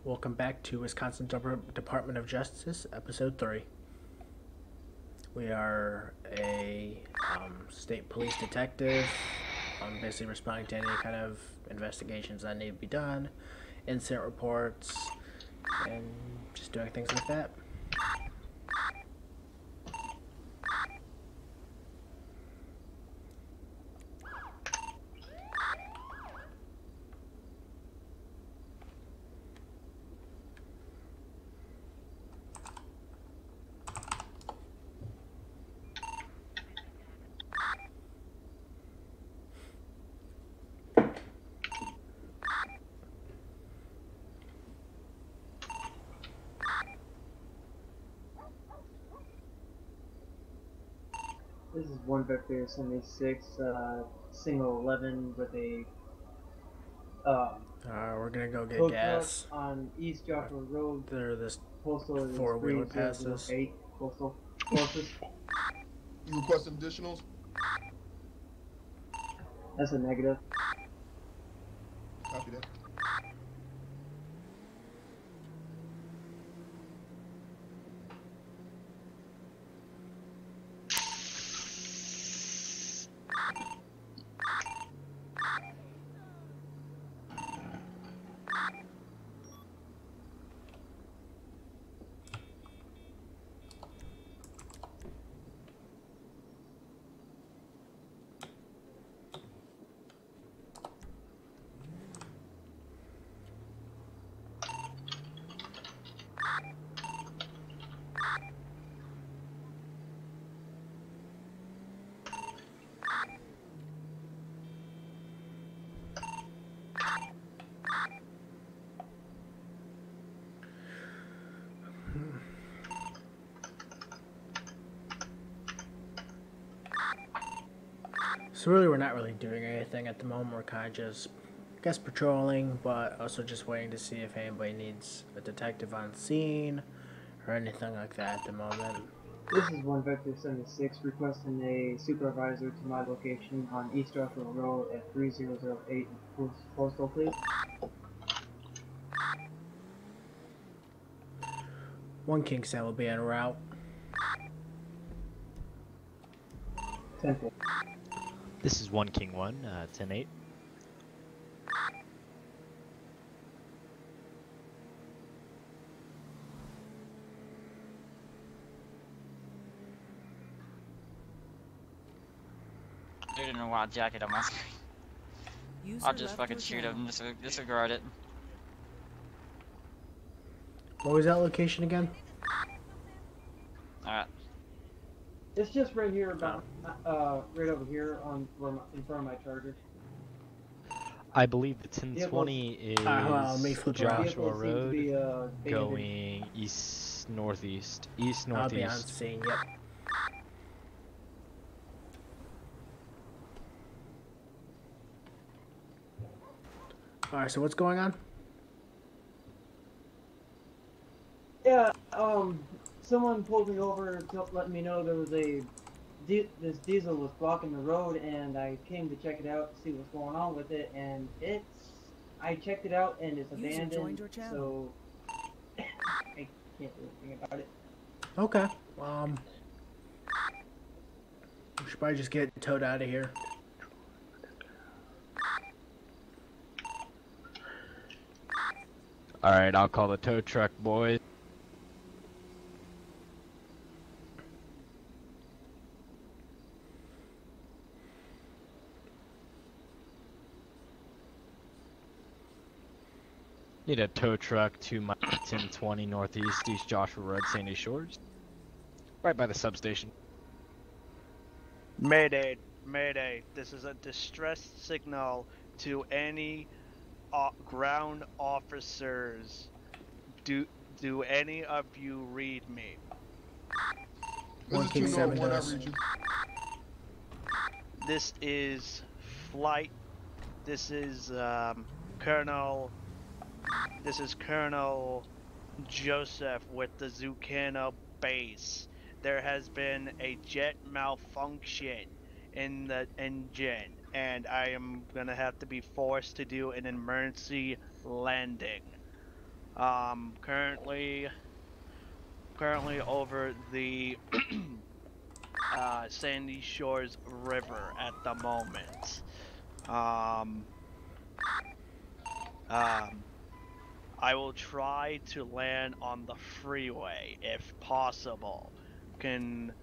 Welcome back to Wisconsin Department of Justice, Episode 3. We are a state police detective, basically responding to any kind of investigations that need to be done, incident reports, and just doing things like that. This is 1 Vector 76, single 11 with a We're gonna go get tow gas. truck on East Joshua Road. There, this Postal is four-wheeler passes. 3008. Postal closest. You requesting additionals? That's a negative. Copy that. So really, we're not really doing anything at the moment. We're kind of just, I guess, patrolling, but also just waiting to see if anybody needs a detective on scene or anything like that at the moment. This is 1 Vector 76 requesting a supervisor to my location on East Joshua Road at 3008 Postal, please. 1 Kingston will be en route. 10-4. This is 1 King 1, 10-8. Dude in a wild jacket on my screen. I'll just fucking shoot him, disregard it. What was that location again? Alright. It's just right here about, right over here on in front of my charger. I believe the 1020 is let me flip around. Joshua Vehicles seem to Road be, abandoned. going east-northeast. I'll be on East-northeast. scene, yep. Alright, so what's going on? Yeah, someone pulled me over to let me know there was this diesel was blocking the road, and I came to check it out to see what's going on with it, and I checked it out and it's abandoned, so I can't do anything about it. Okay. We should probably just get towed out of here. Alright, I'll call the tow truck boys. Need a tow truck to my 1020 northeast East Joshua Road, Sandy Shores. Right by the substation. Mayday, Mayday. This is a distress signal to any ground officers. Do any of you read me? One This King is 7 201, I does. read you. This is flight. This is Colonel. This is Colonel Joseph with the Zucchino base. There has been a jet malfunction in the engine, and I am gonna have to be forced to do an emergency landing. Currently over the Sandy Shores River at the moment. I will try to land on the freeway if possible. Can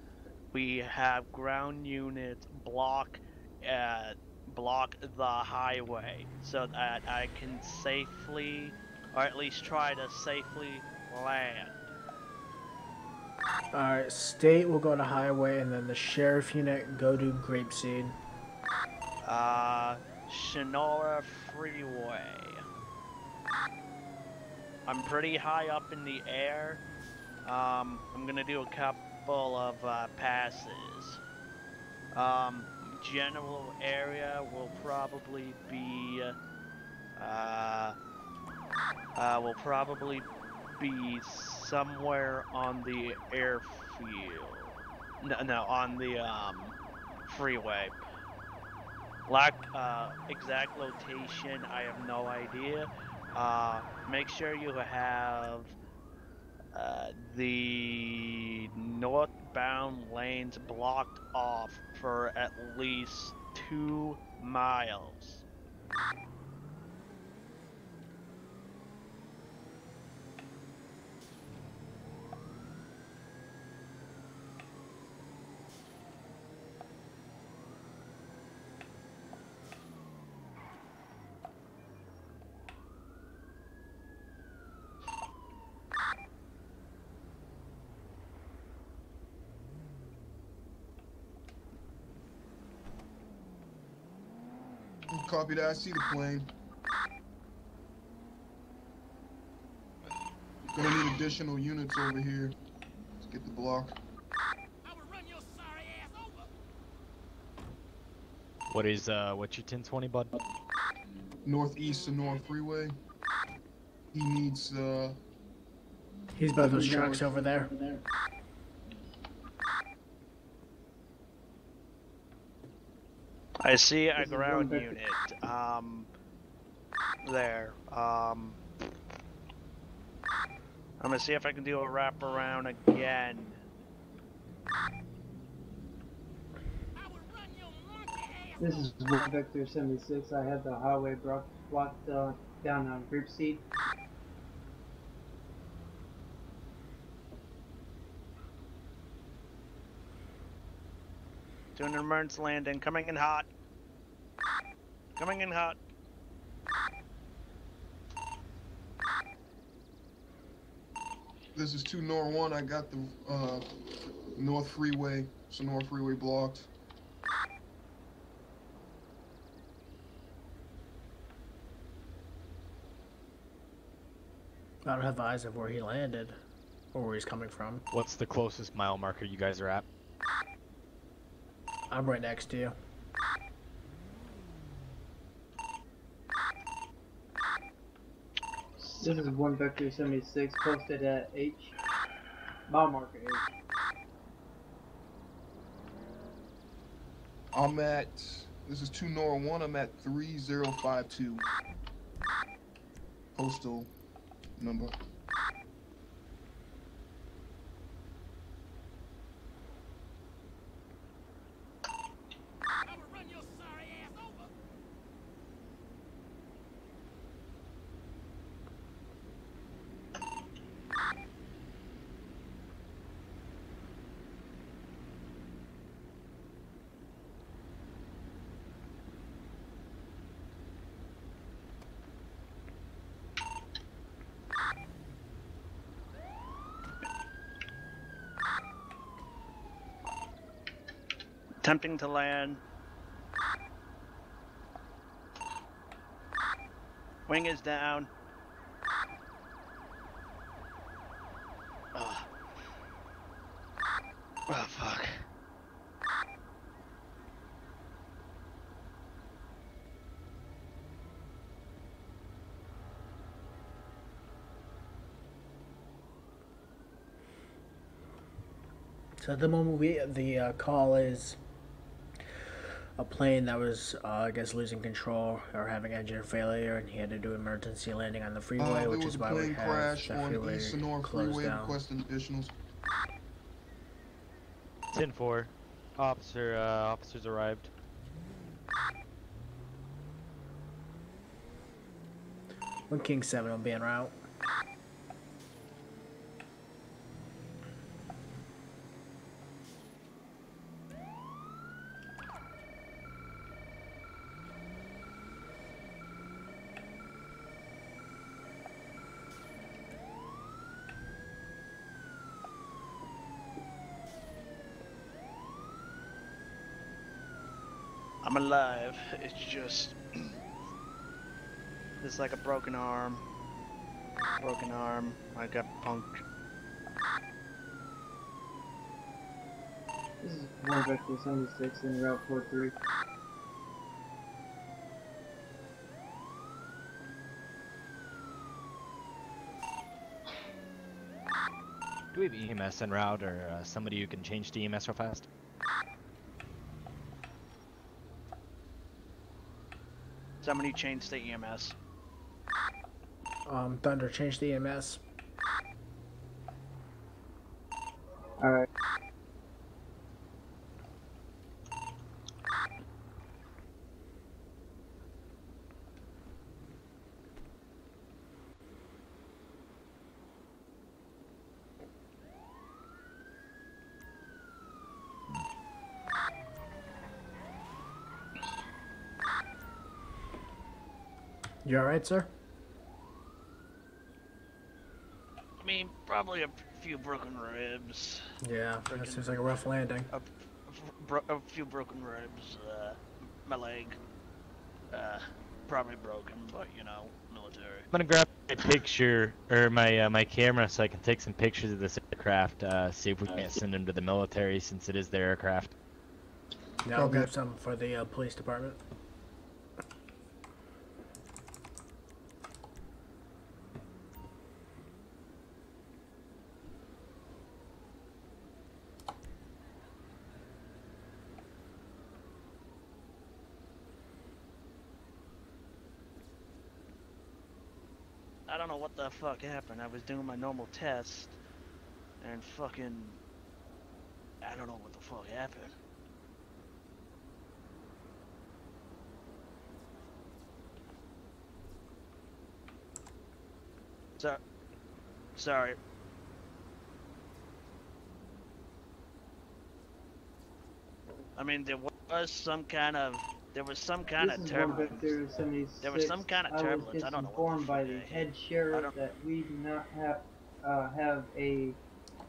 we have ground units block the highway so that I can safely, or at least try to safely land? Alright, state will go to highway, and then the sheriff unit go to grapeseed. Sonora Freeway. I'm pretty high up in the air. I'm gonna do a couple of passes. General area will probably be somewhere on the airfield. No, on the freeway. Exact location, I have no idea. Make sure you have the northbound lanes blocked off for at least 2 miles. Copy that. I see the plane. Gonna need additional units over here. Let's get the block. What's your 1020, bud? Northeast Sonora Freeway. He needs He's by those trucks over there. I see a ground unit, there. I'm gonna see if I can do a wraparound again. This is Vector 76. I have the highway blocked down on Grapeseed. Doing an emergency landing, coming in hot. Coming in hot. This is 2 Nor 1. I got the North Freeway, Sonora Freeway blocked. I don't have eyes of where he landed, or where he's coming from. What's the closest mile marker you guys are at? I'm right next to you. This is Vector 76 posted at H. Mile marker H. I'm at, this is 2 Nor 1. I'm at 3052. Postal number. Attempting to land. Wing is down. Oh, fuck. So at the moment, the call is a plane that was, I guess, losing control or having engine failure, and he had to do emergency landing on the freeway, There which was is a why we plane have crash the on freeway East Sonora closed Freeway, down. requesting additionals. 10-4. Officers arrived. One King 7 will be en route. I'm alive. It's just it's like a broken arm. Broken arm. I got punked. This is 1 Vector 76 in Route 43. Do we have EMS en route or somebody who can change to EMS real fast? Somebody changed the EMS. Thunder, change the EMS. Alright. You alright, sir? I mean, probably a few broken ribs. Yeah, that seems like a rough landing. A few broken ribs. My leg. Probably broken, but you know, military. I'm gonna grab a picture or my camera so I can take some pictures of this aircraft. See if we can't send them to the military since it is their aircraft. Yeah, I'll grab some for the police department. I don't know what the fuck happened. I was doing my normal test, and fucking, I don't know what the fuck happened. Sorry. I mean, there was some kind of turbulence. This is 1 Vector 76. There was some kind of turbulence. I don't know what the informed by fuck the I head hit. sheriff that we do not have a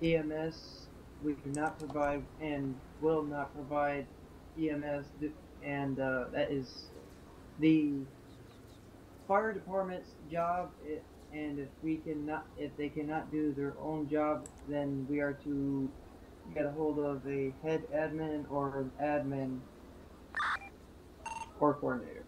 EMS. We do not provide and will not provide EMS, and that is the fire department's job. And if they cannot do their own job, then we are to get a hold of a head admin or an admin or coordinator.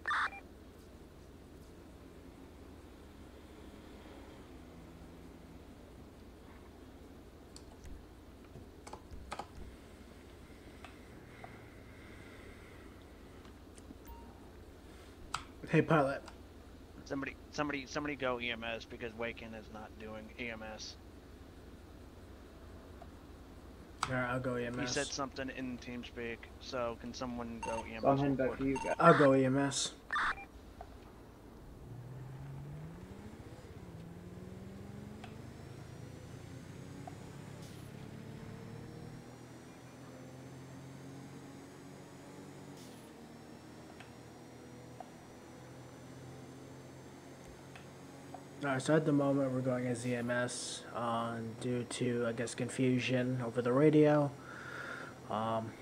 Hey, pilot. Somebody go EMS because Waken is not doing EMS. Alright, I'll go EMS. He said something in TeamSpeak, so can someone go EMS? So I'm heading back to you guys. I'll go EMS. Alright, so at the moment we're going as EMS due to, I guess, confusion over the radio.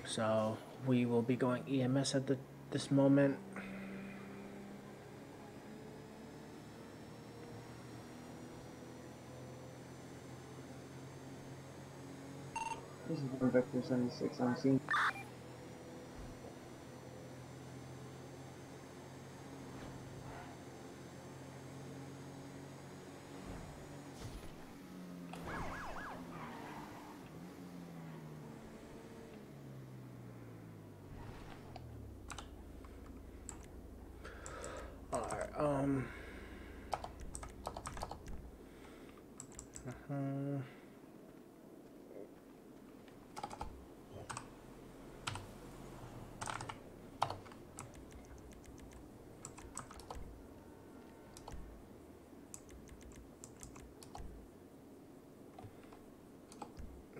So we will be going EMS at this moment. This is 1 Vector 76 on scene.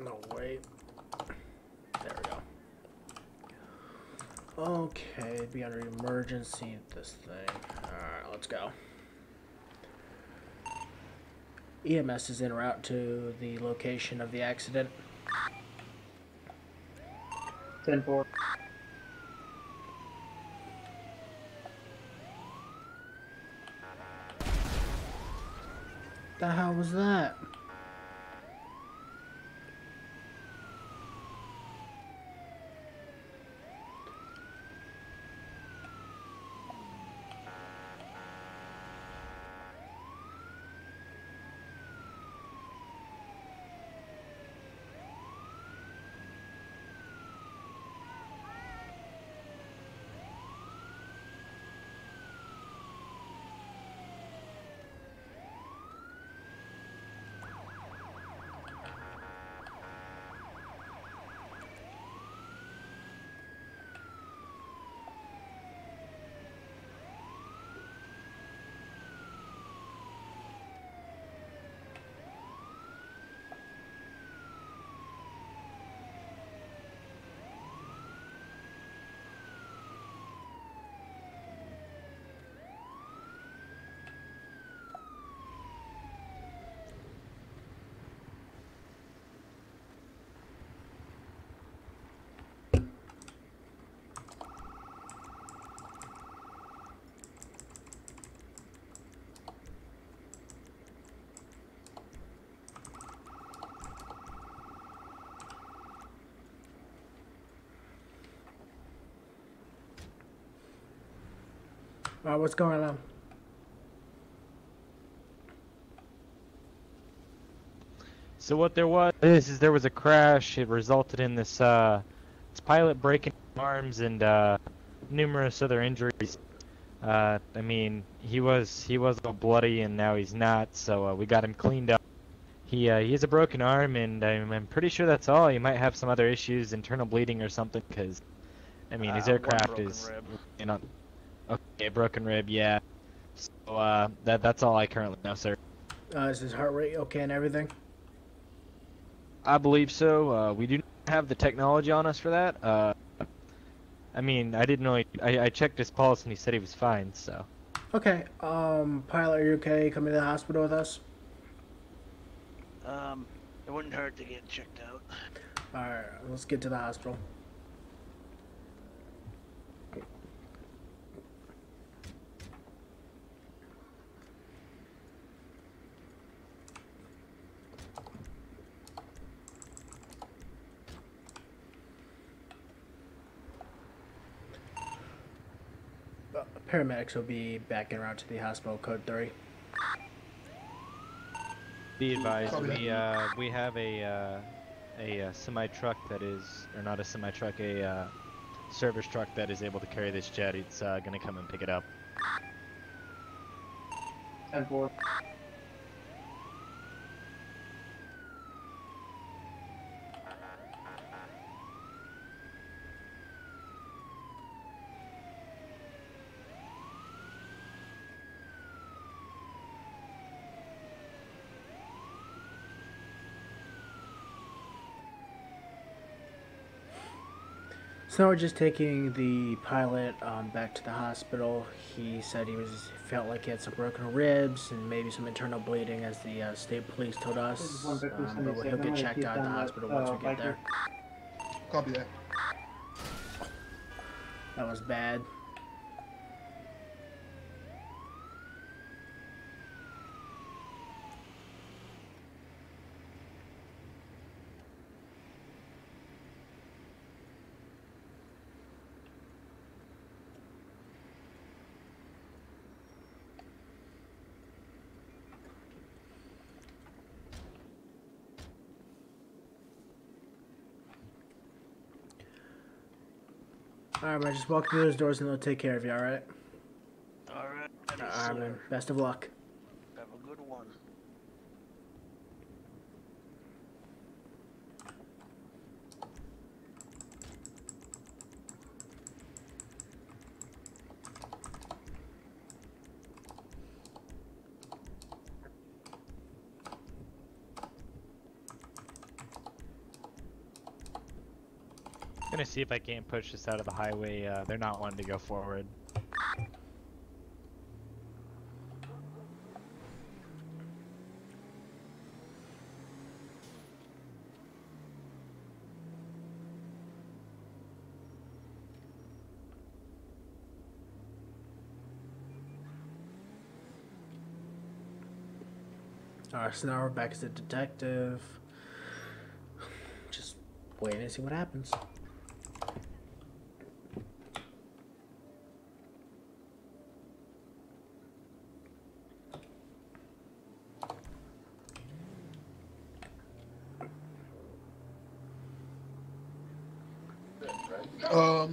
No, wait. There we go. Okay, be under emergency, this thing. Alright, let's go. EMS is en route to the location of the accident. 10-4. The hell was that? What's going on? So what there was is there was a crash. It resulted in this pilot breaking arms and numerous other injuries. I mean, he was all bloody and now he's not. So we got him cleaned up. He has a broken arm and I'm pretty sure that's all. He might have some other issues, internal bleeding or something. Because I mean, his aircraft is you know. Okay, broken rib, yeah. So, that's all I currently know, sir. Is his heart rate okay and everything? I believe so. We do not have the technology on us for that. I mean, I didn't really... I checked his pulse and he said he was fine, so... Okay, pilot, are you okay coming to the hospital with us? It wouldn't hurt to get checked out. Alright, let's get to the hospital. Paramedics will be back en route to the hospital, code 3. Be advised, we have a semi truck that is, or not a semi truck, a service truck that is able to carry this jet. It's gonna come and pick it up. 10-4. So we're just taking the pilot back to the hospital. He said he felt like he had some broken ribs and maybe some internal bleeding, as the state police told us. But he'll get checked out at the hospital once we get there. Copy that. That was bad. Alright, man, just walk through those doors and they'll take care of you, alright? Alright. Alright, man. Best of luck. Have a good one. Gonna see if I can't push this out of the highway. They're not wanting to go forward. Alright, so now we're back as a detective. Just waiting to see what happens.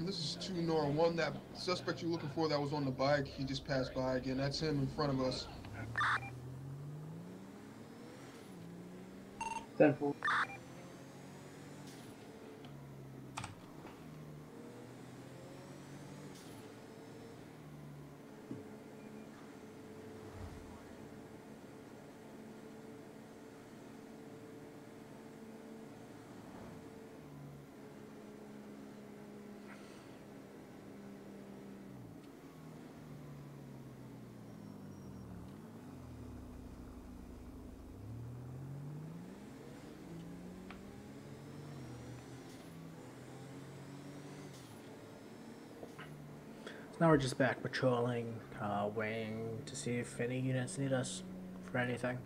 This is 2 Nor 1. That suspect you're looking for that was on the bike, he just passed by again. That's him in front of us. 10-4. Now we're just back patrolling, waiting to see if any units need us for anything.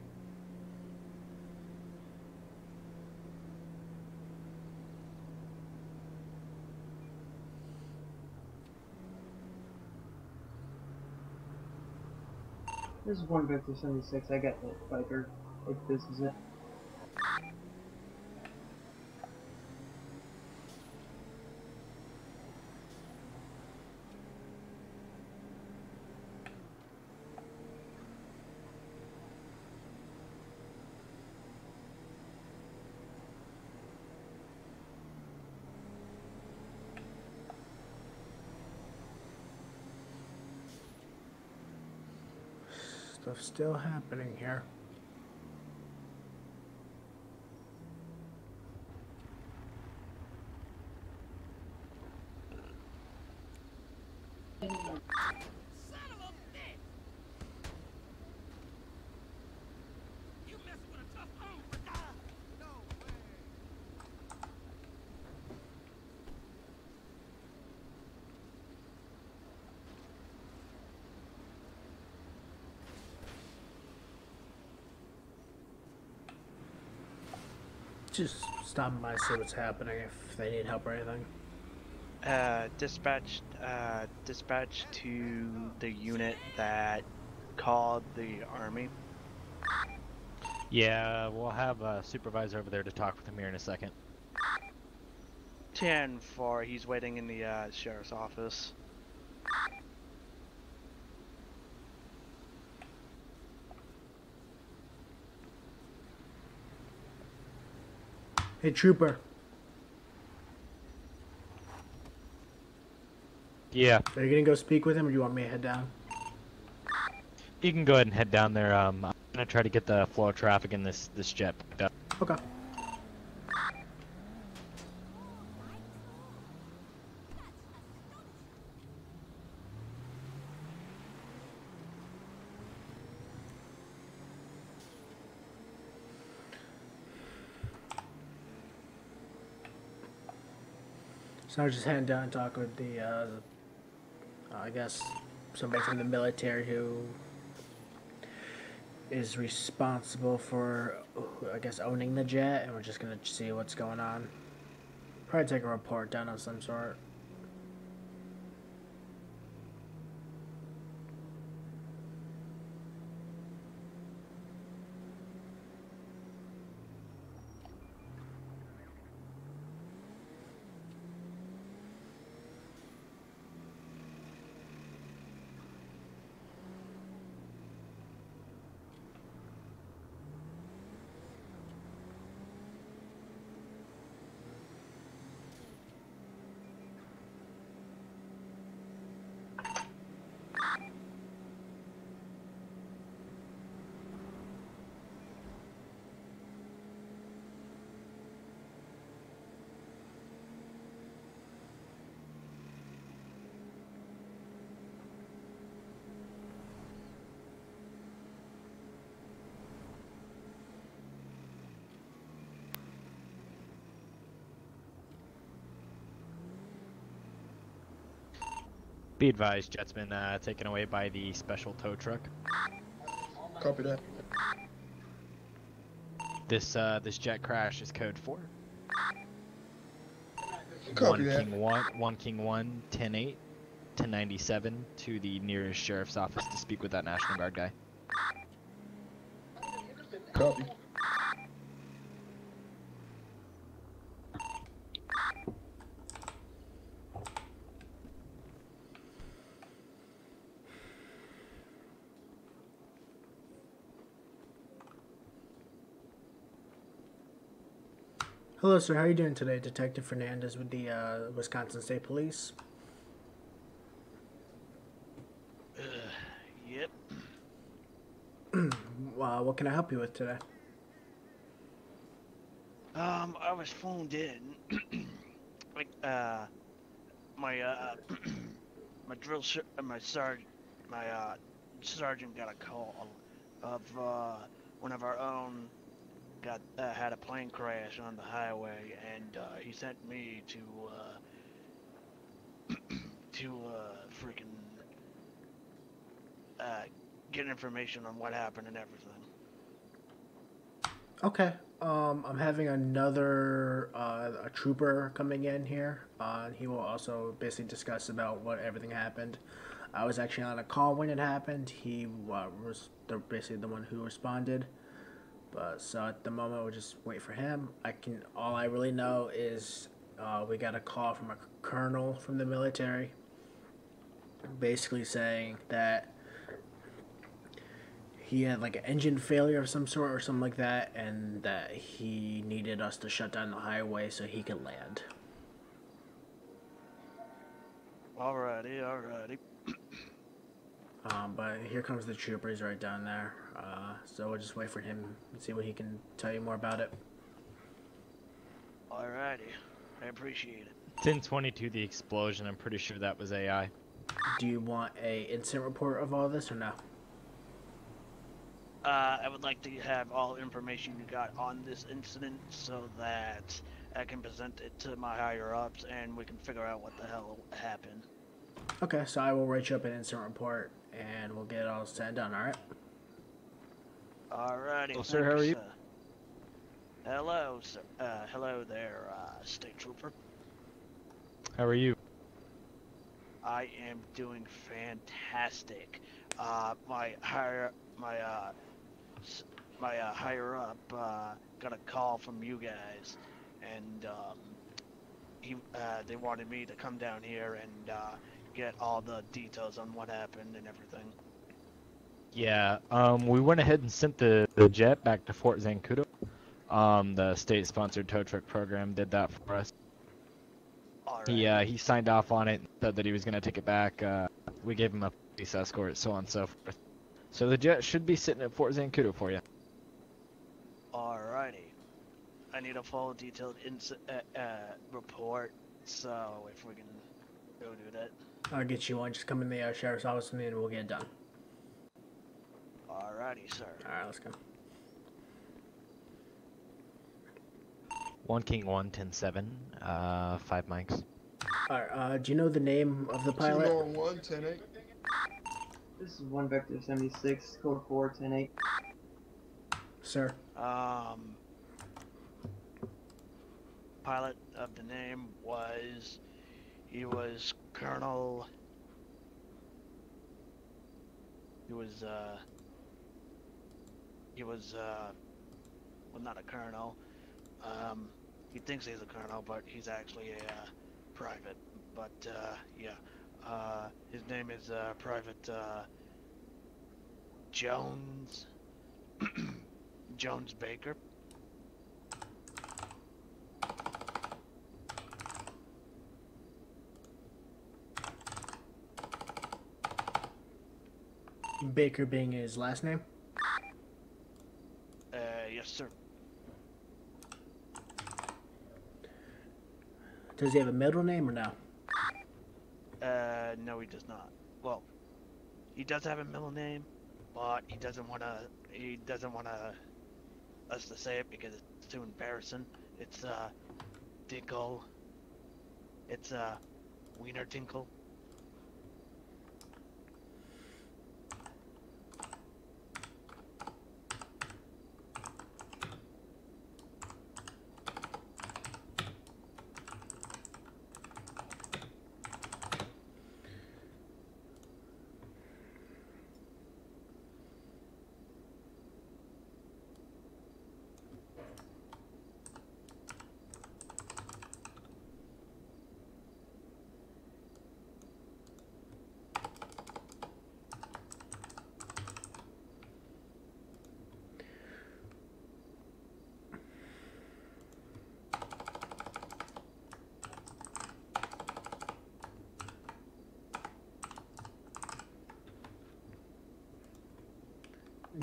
This is 1 Victor 76. I got the biker. If this is it. Stuff's still happening here. Just stopping by to see what's happening, if they need help or anything. Dispatch to the unit that called the army. Yeah, we'll have a supervisor over there to talk with him here in a second. 10-4, he's waiting in the sheriff's office. Hey, Trooper. Yeah, Are you gonna go speak with him, or do you want me to head down? you can go ahead and head down there. I'm gonna try to get the flow of traffic in this jet picked up. Okay. So I was just heading down and talking with the, I guess, somebody from the military who is responsible for, I guess, owning the jet, and we're just gonna see what's going on. Probably take a report down of some sort. Be advised, jet's been taken away by the special tow truck. Copy that. This jet crash is code 4. Copy that. One King 1, 10-8, 1097 to the nearest sheriff's office to speak with that National Guard guy. Copy. Hello, sir. How are you doing today? Detective Fernandez with the Wisconsin State Police. Yep. What can I help you with today? I was phoned in. Like, my sergeant got a call of, one of our own had a plane crash on the highway, and, he sent me to freaking, get information on what happened and everything. Okay. I'm having another a trooper coming in here. He will also basically discuss about what everything happened. I was actually on a call when it happened. He was basically the one who responded. But so at the moment, we'll just wait for him. All I really know is we got a call from a colonel from the military, basically saying that he had like an engine failure of some sort or something like that, and that he needed us to shut down the highway so he could land. Alrighty. But here comes the troopers right down there. So we'll just wait for him and see what he can tell you more about it. Alrighty. I appreciate it. 1022, the explosion. I'm pretty sure that was AI. Do you want a incident report of all this or no? I would like to have all information you got on this incident so that I can present it to my higher-ups and we can figure out what the hell happened. Okay, so I will write you up an incident report and we'll get it all set and done, alright? Alrighty. Well, sir, how are you? Sir. Hello, sir. Hello there, State Trooper. How are you? I am doing fantastic. My higher up got a call from you guys, and they wanted me to come down here and get all the details on what happened and everything. Yeah, we went ahead and sent the jet back to Fort Zancudo. The state-sponsored tow truck program did that for us. Alright. He signed off on it and said that he was going to take it back. We gave him a police escort, so on and so forth. So the jet should be sitting at Fort Zancudo for you. Alrighty. I need a full detailed report, so if we can go do that. I'll get you one. Just come in the sheriff's office with me and we'll get it done. Alrighty, sir. Alright, let's go. 1 King 1, 10-7, 5 mics. Alright, do you know the name of the 2 pilot? Nor 1, 10-8. This is 1 Vector 76, code 4, 10-8. Sir. Pilot of the name was, he was Colonel, well, not a colonel. He thinks he's a colonel, but he's actually a private. But yeah, his name is Private Jones Jones Baker. Baker being his last name? Yes, sir. Does he have a middle name or no? No, he does not. Well, he does have a middle name, but he doesn't want us to say it because it's too embarrassing. It's Dinkle. It's Wiener Tinkle.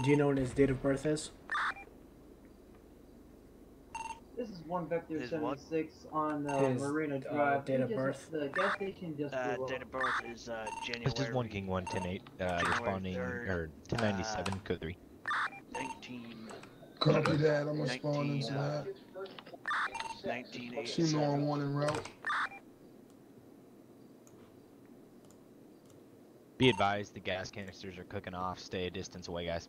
Do you know what his date of birth is? This is one Vector His what? 76 on His, Marina Drive. date He of just- birth? The gas station just blew Date up. of birth is January. This is 1 King 110-8, January responding, 3rd, or 1097, code 3. 19. Copy that. I'm responding 19, to that. 1987. 2 Nor 1 en route. Be advised, the gas canisters are cooking off. Stay a distance away, guys.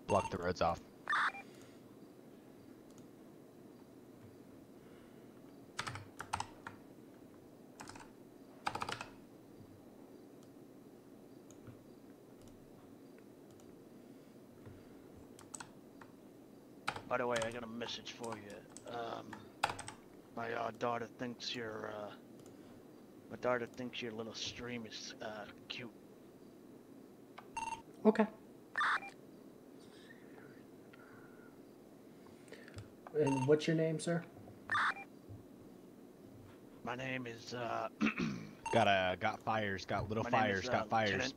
Block the roads off. By the way, I got a message for you. My daughter thinks your little stream is cute. Okay. And what's your name, sir? My name is Got fires, got little my name fires, is, got fires. Lieutenant.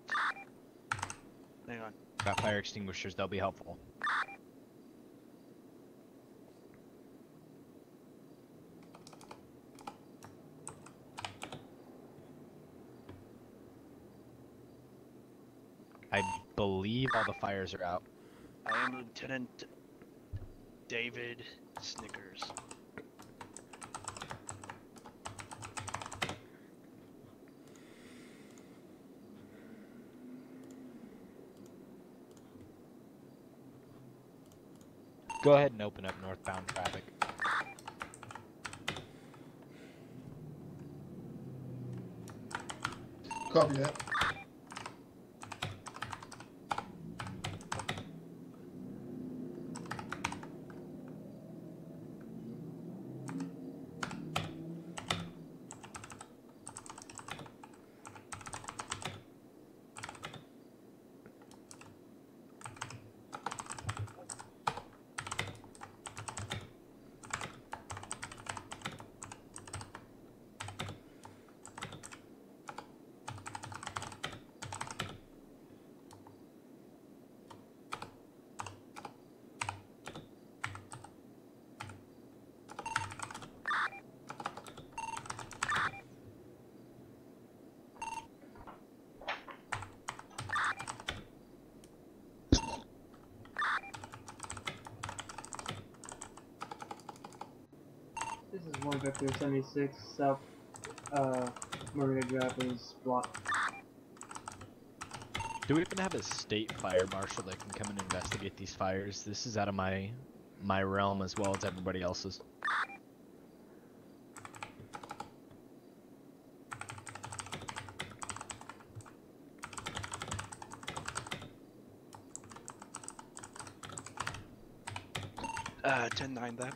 Hang on. Got fire extinguishers, they'll be helpful. I believe all the fires are out. I am Lieutenant David Snickers. Go ahead and open up northbound traffic. Copy that. This is one Vector 76 South Marina Drive is blocked. Do we even have a state fire marshal that can come and investigate these fires? This is out of my realm as well as everybody else's. Uh, 10-9 that.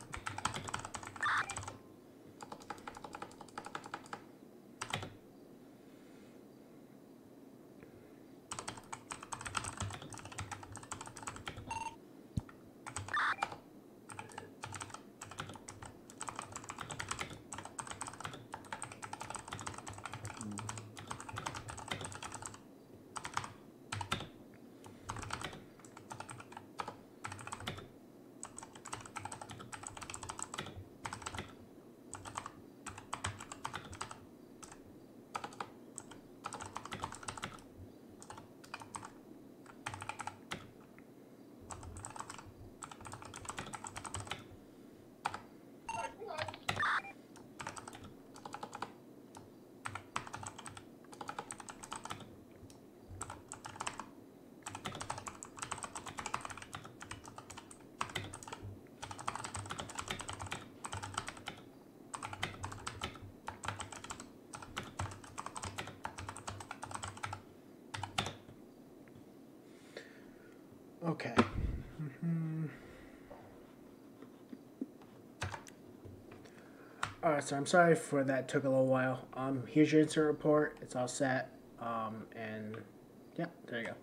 Okay. Alright, so I'm sorry for that. Took a little while. Here's your incident report. It's all set. And yeah, there you go.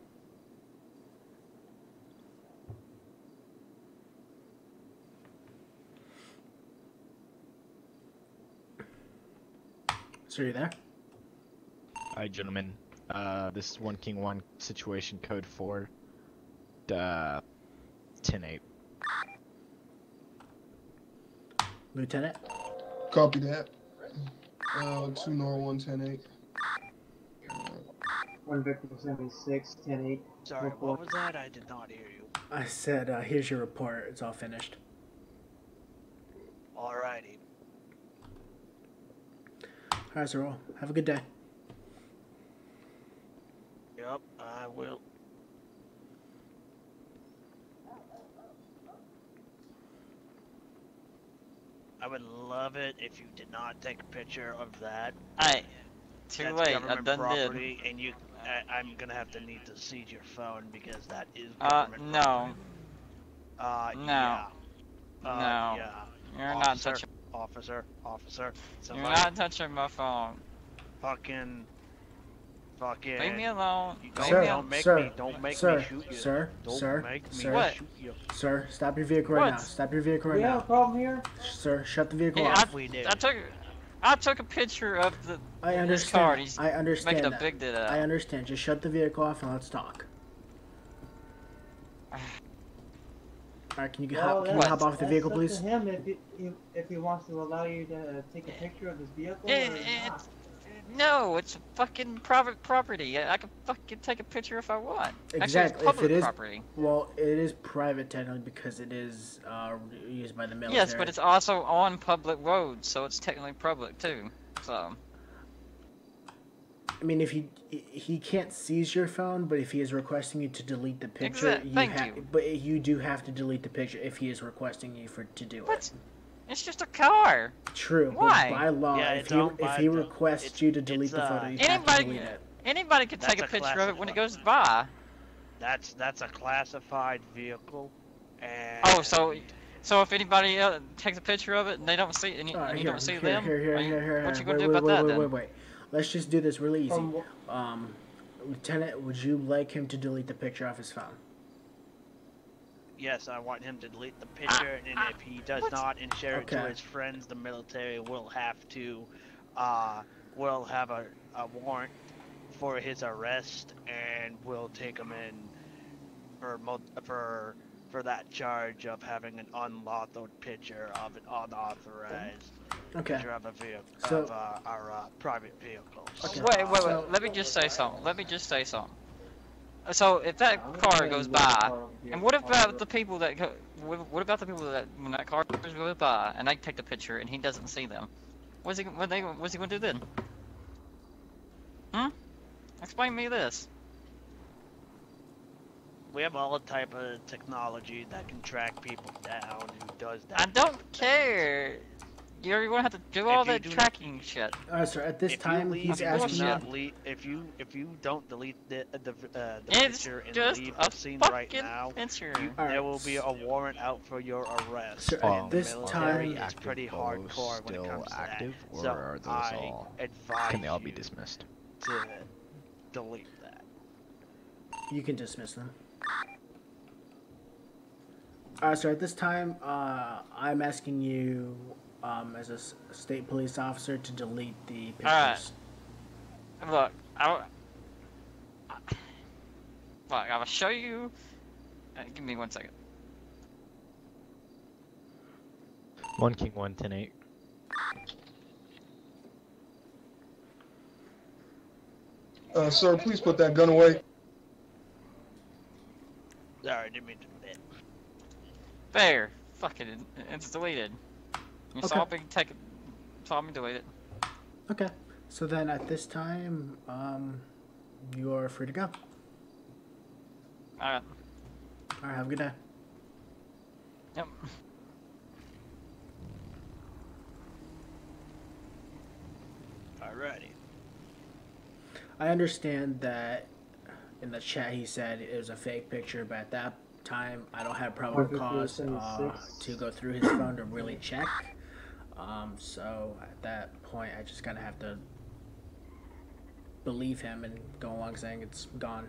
Sir, you there? Alright, gentlemen. This is 1 King 1 situation code 4. 10-8. Lieutenant? Copy that. 2 Nor 1, 10-8. One Victor 76, 10-8. Sorry, what was that? I did not hear you. I said, here's your report. It's all finished. Alrighty. Alright, sir. Well, have a good day. Yep, I will. I would love it if you did not take a picture of that. Too That's late. I government done property, did. and I'm gonna have to need to seize your phone because that is No. government property. No. Yeah. No. Yeah. You're not touching. Officer. You're Somebody not touching my phone. fucking. Leave me alone. Sir, Don't make sir, me sir, shoot you. sir, Don't sir, make me sir. What? shoot you. Sir, stop your vehicle right What? now. Stop your vehicle right We have a now. problem here? Sir, shut the vehicle Yeah, off. We did. I took a picture of the I his car. understand. He's I understand making a that. big deal out. I understand. Just shut the vehicle off and let's talk. Alright, can you hop off the vehicle, That's please? up to him if he wants to allow you to take a picture of his vehicle It- or it- not. No, it's fucking private property. I can fucking take a picture if I want. Actually, Exactly. it's public If it is, property. well, it is private technically because it is used by the military. Yes, but it's also on public roads, so it's technically public too. So. I mean, if he can't seize your phone, but if he is requesting you to delete the picture, Thank you. But you do have to delete the picture if he is requesting you to do What? it. It's just a car. True. Why? But by law, Yeah, if it's owned he by the- requests you to delete the photo, you have to Anybody, delete it. anybody could take a That's a picture of it when it goes classified- by. That's a classified vehicle, and Oh, so if anybody else takes a picture of it and they don't see and you, Alright, and you here, don't see here, them, here. what you gonna Wait, do about wait, that wait, then? wait. Let's just do this really easy. From Lieutenant, would you like him to delete the picture off his phone? yes, I want him to delete the picture, and if he does not and share it to his friends, the military will have to, will have a warrant for his arrest, and will take him in for that charge of having an unlawful picture of an unauthorized picture of a vehicle, So- of our private vehicle. Okay. Wait. So- Let me just say something. So if that car goes by, and what about the people that go? What about the people that when that car goes by and they take the picture and he doesn't see them? What's he gonna do then? Explain me this. We have all the type of technology that can track people down who does that. I don't care. You're gonna have to do all that tracking shit. Alright, sir. At this time, he's asking you. If you don't delete the It's picture and just leave a the scene right fucking now, picture. there will be a warrant out for your arrest. Sir, and at this the military time- is pretty hardcore when it comes to active, that. or So are those I all? advise Can they all be you dismissed? to delete that. You can dismiss them. Alright, sir. At this time, I'm asking you, as a state police officer, to delete the pictures. Look, I will show you. Give me 1 second. 1 King 1 10-8. Sir, please put that gun away. Sorry, didn't mean to do that. There. Fuck it. It's deleted. You Okay. saw me take it. Saw me delete it. Okay. So then, at this time, you are free to go. Alright. Alright, have a good day. Yep. Alrighty. I understand that in the chat he said it was a fake picture, but at that time I don't have probable cause to go through his phone to really check. So at that point I just kind of have to believe him and go along saying it's gone.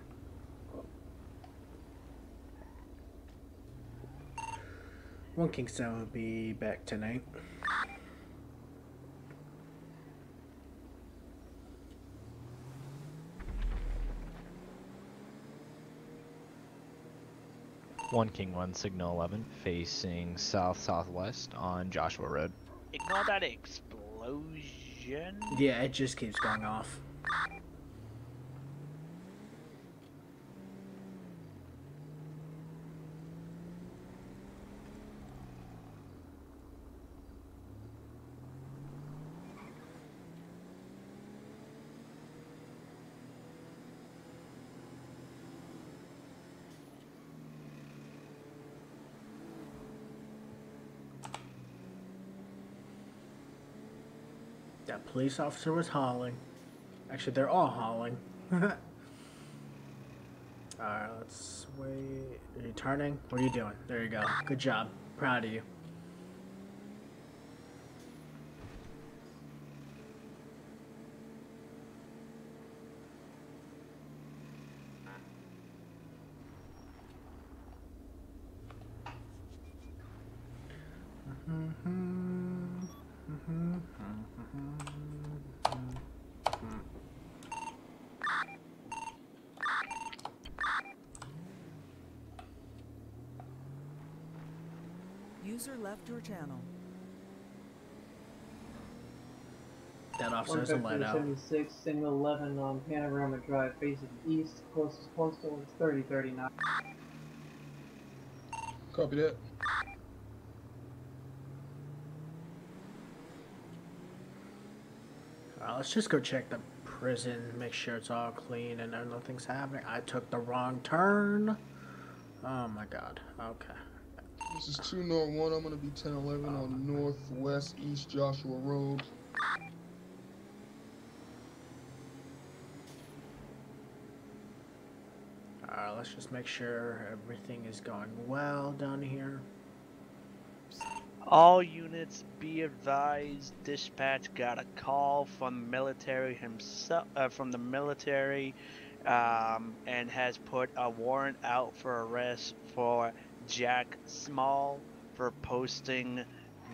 One Kingston will be back tonight. 1 King 1, Signal 11, facing south-southwest on Joshua Road. Ignore that explosion. Yeah, it just keeps going off. That police officer was hauling. Actually, they're all hauling. Alright, let's wait. Are you turning? What are you doing? There you go. Good job. Proud of you. User left your channel. That officer has a light out. 15376, Signal 11 on Panorama Drive, facing east. Closest postal is 3039. Copy that. Let's just go check the prison, make sure it's all clean and nothing's happening. I took the wrong turn. Oh my god. Okay. This is 2 North 1. I'm gonna be 1011 on Northwest East Joshua Road. Let's just make sure everything is going well down here. All units be advised. Dispatch got a call from the military himself, and has put a warrant out for arrest for Jack Small for posting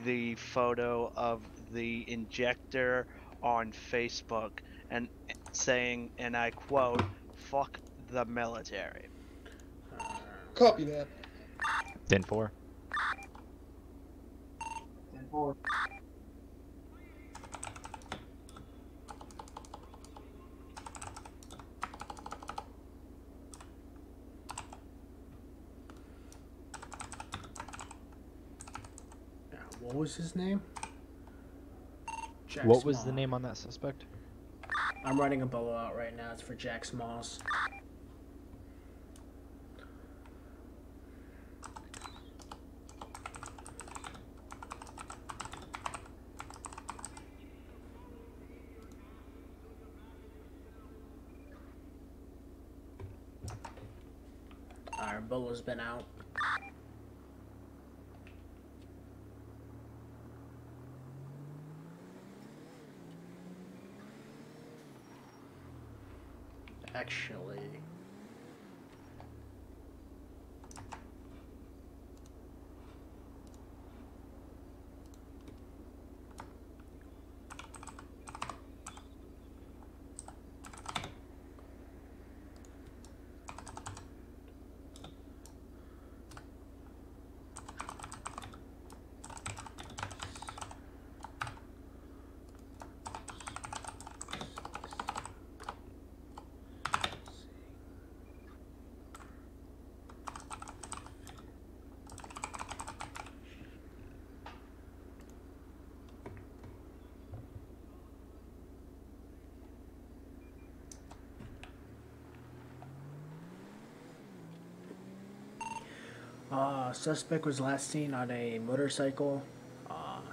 the photo of the injector on Facebook and saying, and I quote, "Fuck the military." Copy that. 10-4. 10-4. What was his name? Jack What was Small. the name on that suspect? I'm writing a bolo out right now. It's for Jack Smalls. Our bolo's been out. Actually, suspect was last seen on a motorcycle,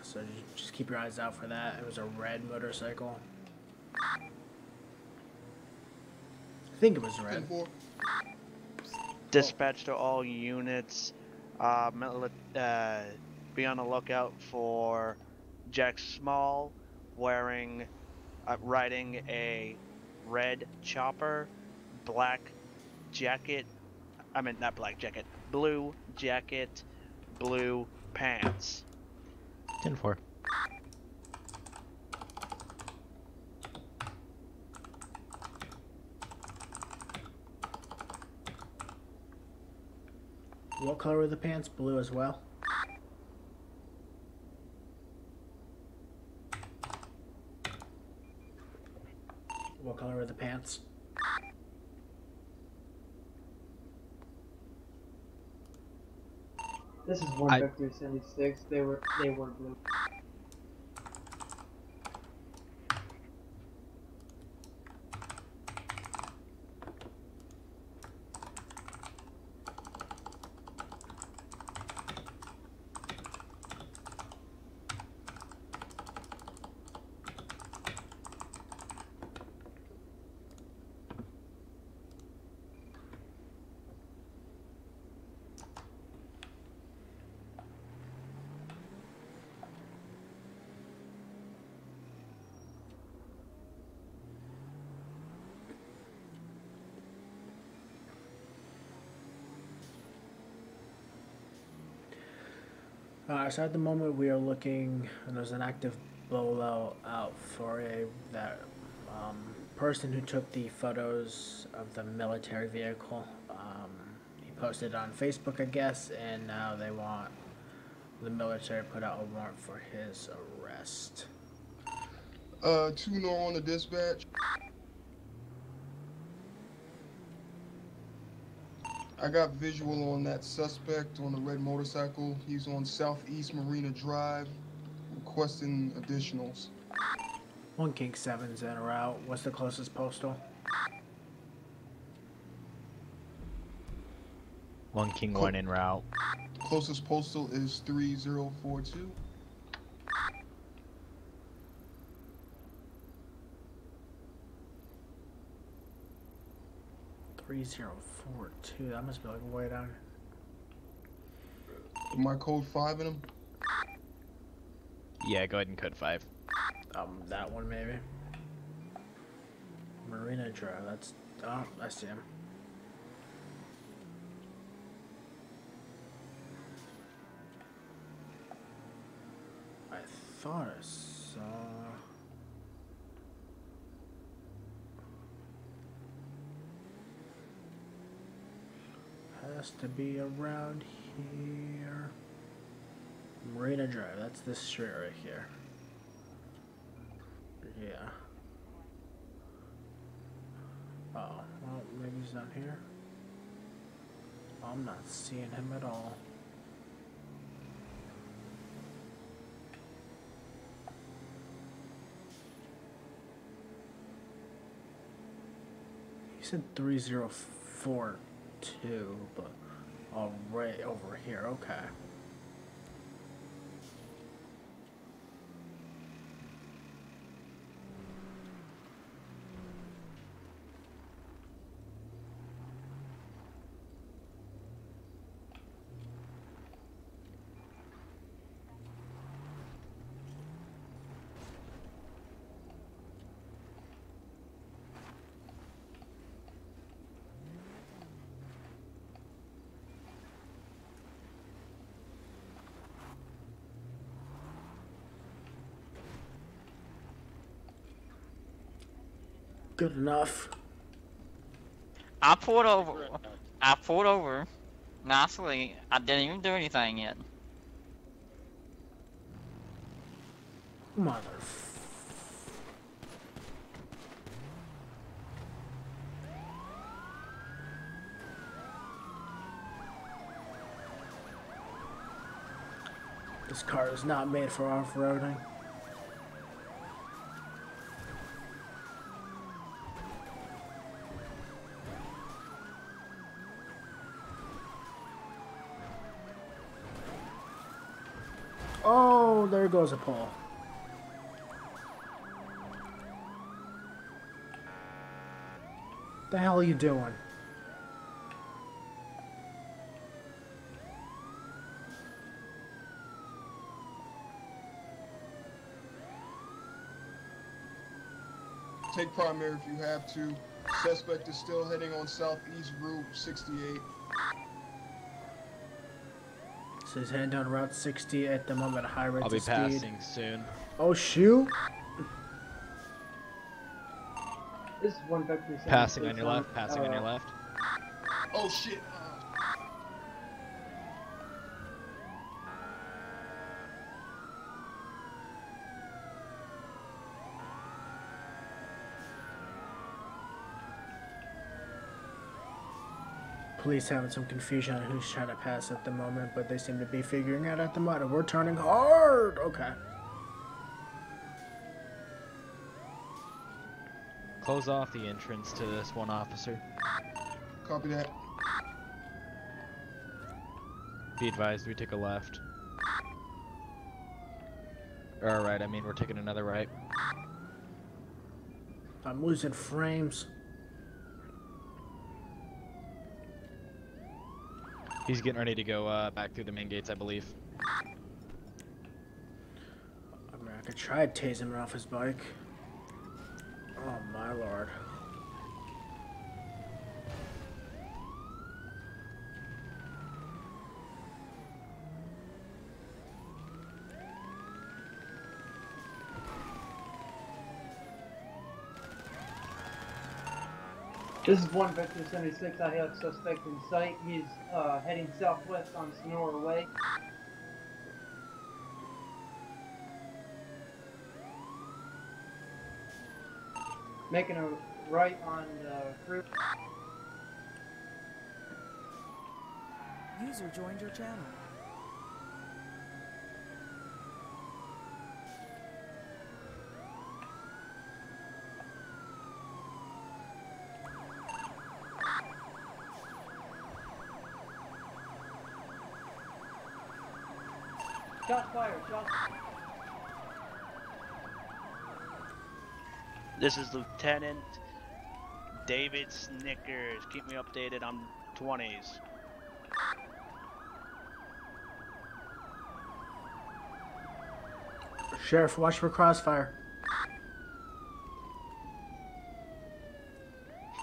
so just keep your eyes out for that. It was a red motorcycle. I think it was red. 10-4. Dispatch to all units. Be on the lookout for Jack Small riding a red chopper, black jacket. I mean, not black jacket. Blue jacket, blue pants. 10-4. What color were the pants? Blue as well? What color were the pants? This is 1 They were blue. So at the moment we are looking, and there's an active blowout out for that person who took the photos of the military vehicle. He posted on Facebook, I guess, and now they want the military to put out a warrant for his arrest. 2 Nor on the dispatch. I got visual on that suspect on the red motorcycle. He's on Southeast Marina Drive, requesting additionals. 1 King 7's in or out. What's the closest postal? 1 King 1 en route. Closest postal is 3042. That must be like way down. My code 5 in them. Yeah, go ahead and code 5. That one maybe. Marina Drive. That's. Oh, I see him. I thought I saw. Has to be around here. Marina Drive, that's this street right here. Yeah. Oh, well, maybe he's not here. I'm not seeing him at all. He said 3042, but right over here, okay. Good enough. I pulled over nicely. I didn't even do anything yet. Mother. This car is not made for off-roading. Oh, there goes a pole. The hell are you doing? Take primary if you have to. Suspect is still heading on Southeast Route 68. So he's heading down Route 60 at the moment, high rates I'll be of speed. passing soon. Oh, shoot! This is 1 Passing on your left. Passing on your left. Oh shit! police having some confusion on who's trying to pass at the moment, but they seem to be figuring it out at the moment. We're turning hard! Okay. Close off the entrance to this one officer. Copy that. Be advised, we take a left. Or right, I mean, we're taking another right. I'm losing frames. He's getting ready to go back through the main gates, I believe. I mean, I could try tasing him off his bike. Oh my lord. This is 1 Victor 76. I have suspect in sight. He's heading southwest on Sonora Way. Making a right on the freeway. User joined your channel. Shots fired, shots. This is Lieutenant David Snickers. Keep me updated on 20s. Sheriff, watch for crossfire.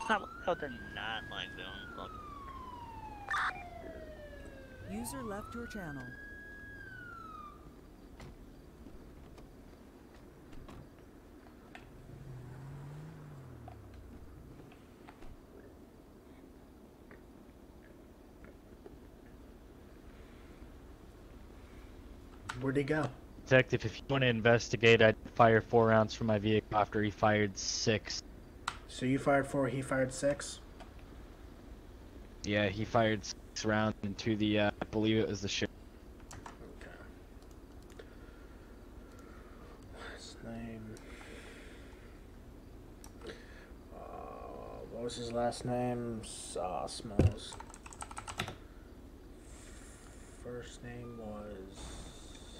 How they're not like them. Look. User left your channel. Where'd he go? Detective, if you want to investigate, I'd fire 4 rounds from my vehicle after he fired 6. So you fired 4, he fired 6? Yeah, he fired 6 rounds into the, I believe it was the sheriff. Okay. Last name. What was his last name? Smells. First name was...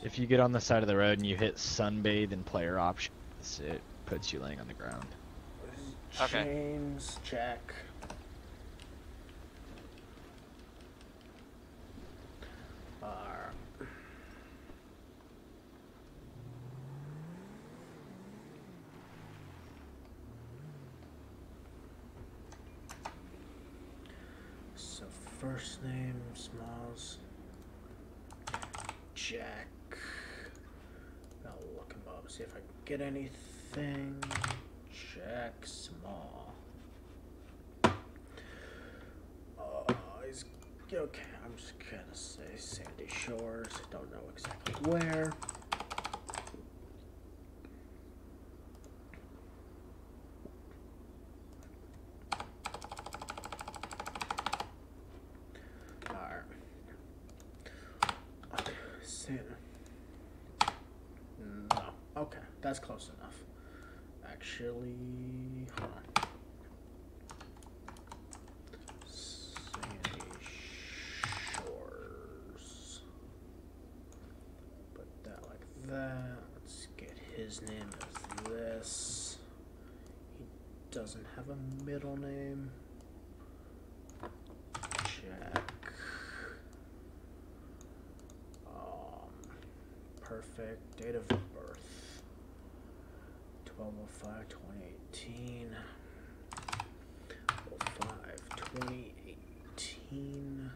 If you get on the side of the road and you hit sunbathe and player options, it puts you laying on the ground. Okay. James Jack. So first name Smalls. Jack. I'll look him up, see if I can get anything. Jack Small. He's okay. I'm just gonna say Sandy Shores. Don't know exactly where. Alright. Okay. No. Okay, that's close enough. Actually, hold on. Sandy Shores. Put that like that. Let's get his name as this. He doesn't have a middle name. Jack. Perfect. Date of birth. 12/05/2018. 05/2018.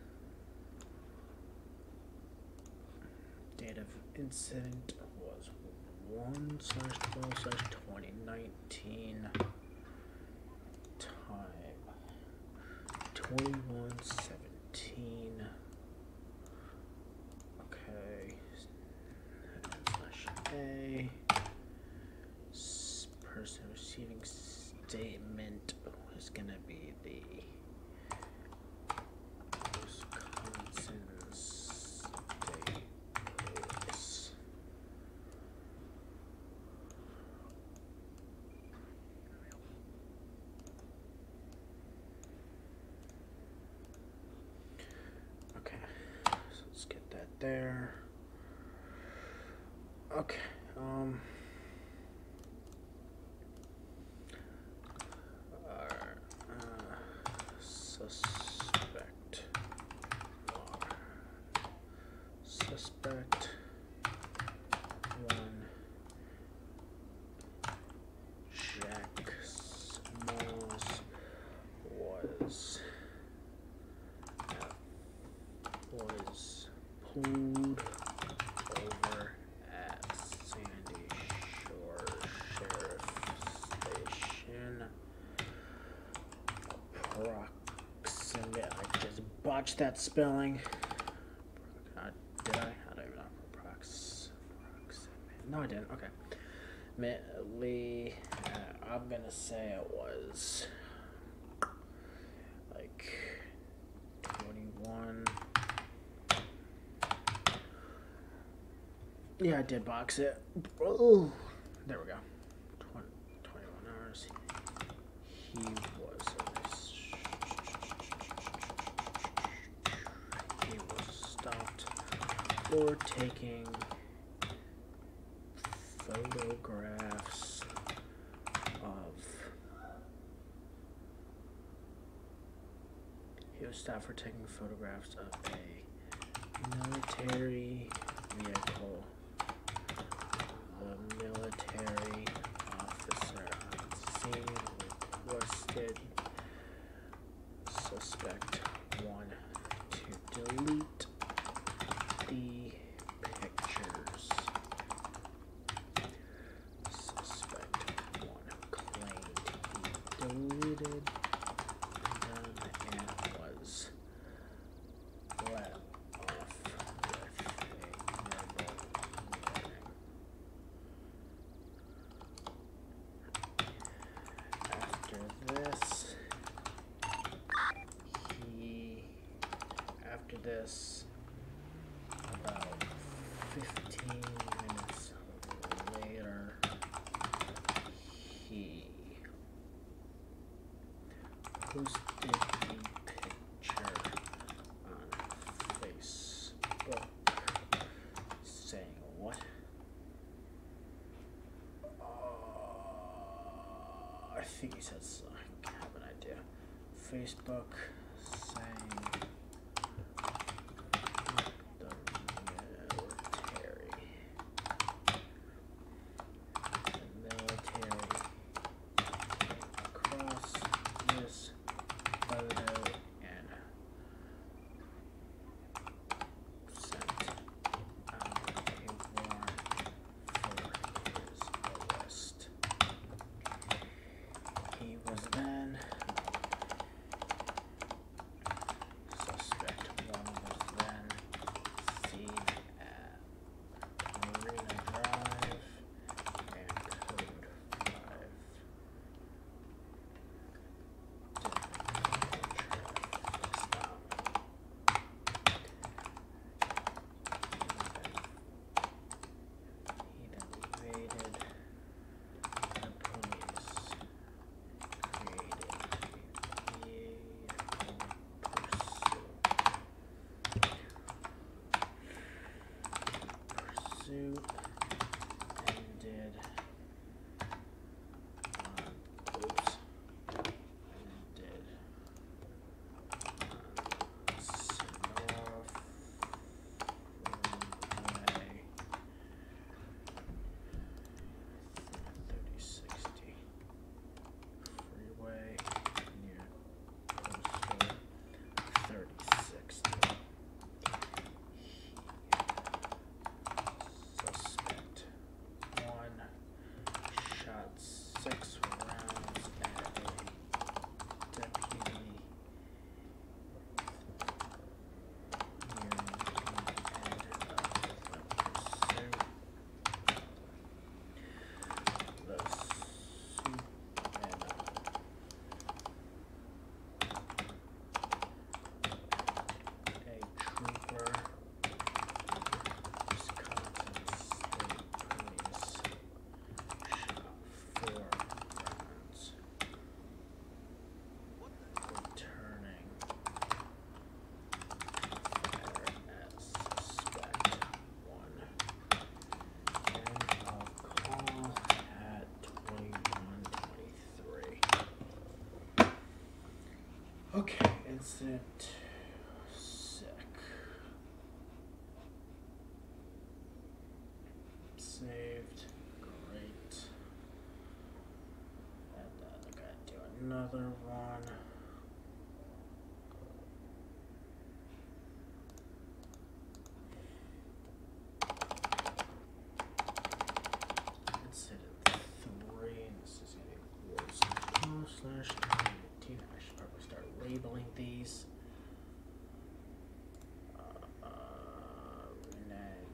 Date of incident was 1/12/2019. Time 21:17. Okay. A person receiving statement is gonna be the there. Okay. Suspect. Suspect 1. Jack Smalls was pulled over at Sandy Shore Sheriff Station. Approximate. I just botched that spelling. Did I? I don't even know. Approximate. No, I didn't. Okay. Lee, I'm gonna say it was like 21. Yeah, I did box it. Oh, there we go. 21 hours. He was stopped for taking photographs of. He was stopped for taking photographs of a military vehicle. The military officer on scene requested suspect 1 to delete the pictures. Suspect 1 claimed he deleted them and was let off with a verbal warning. After this, about 15 minutes later, he posted the picture on Facebook saying what? I think he said so. I have an idea. Facebook saying the military came across this photo and sent out a warrant for his arrest. He was then Okay, incident sec. Saved. Great. And then I gotta do another one. Incident 3, and this is getting //18. I should probably start labeling these. Rename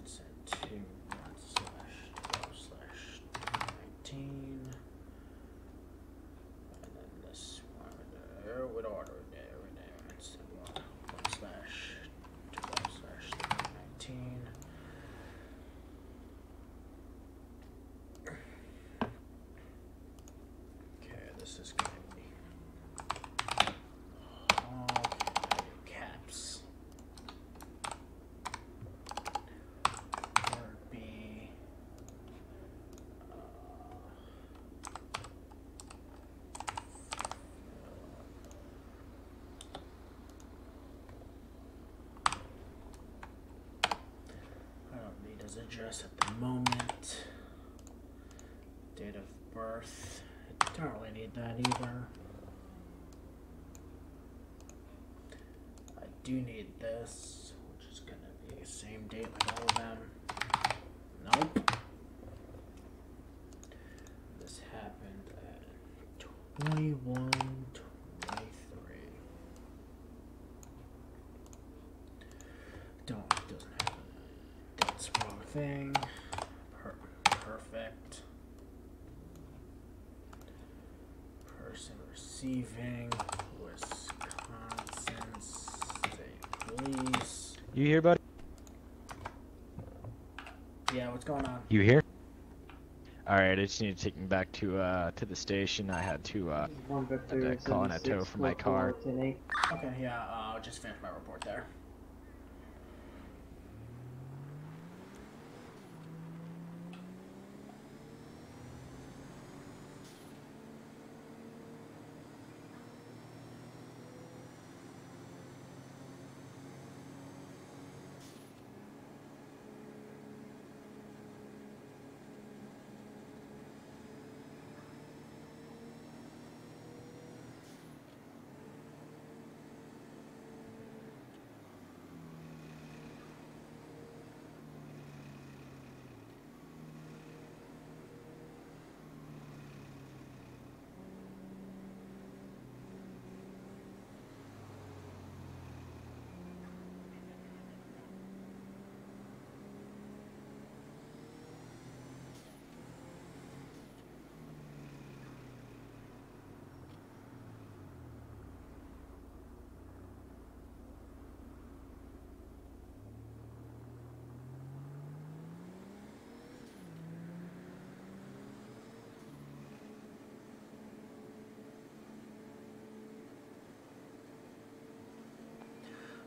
incident 2 /12/19. And then this one, what order rename incident 1/12/19. Okay, this is going to be caps. Word B. I don't need his address at the moment. Date of birth. I don't really need that either. I do need this, which is gonna be the same date like all of them. Nope. This happened at 21/23. Doesn't have that's wrong thing. Perfect. Person receiving Wisconsin State Police. You here, buddy? Yeah, what's going on? You here? Alright, I just need to take me back to the station. I had to call in a tow for my car. Okay, yeah, I'll just finish my report there.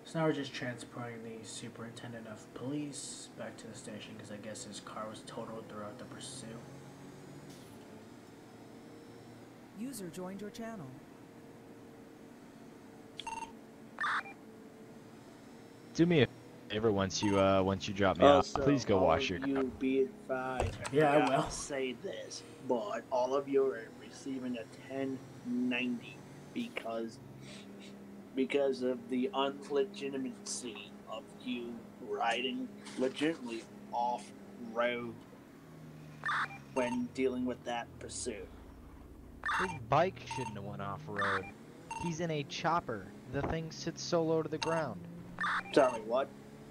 So now we're just transporting the superintendent of police back to the station because I guess his car was totaled throughout the pursuit. User joined your channel. Do me a favor once you drop me off. Please go wash your car. You be advised. Yeah, I will. I'll say this, but all of you are receiving a 1090 because of the unlegitimacy of you riding legitimately off road when dealing with that pursuit. His bike shouldn't have went off road. He's in a chopper. The thing sits so low to the ground. Sorry, what?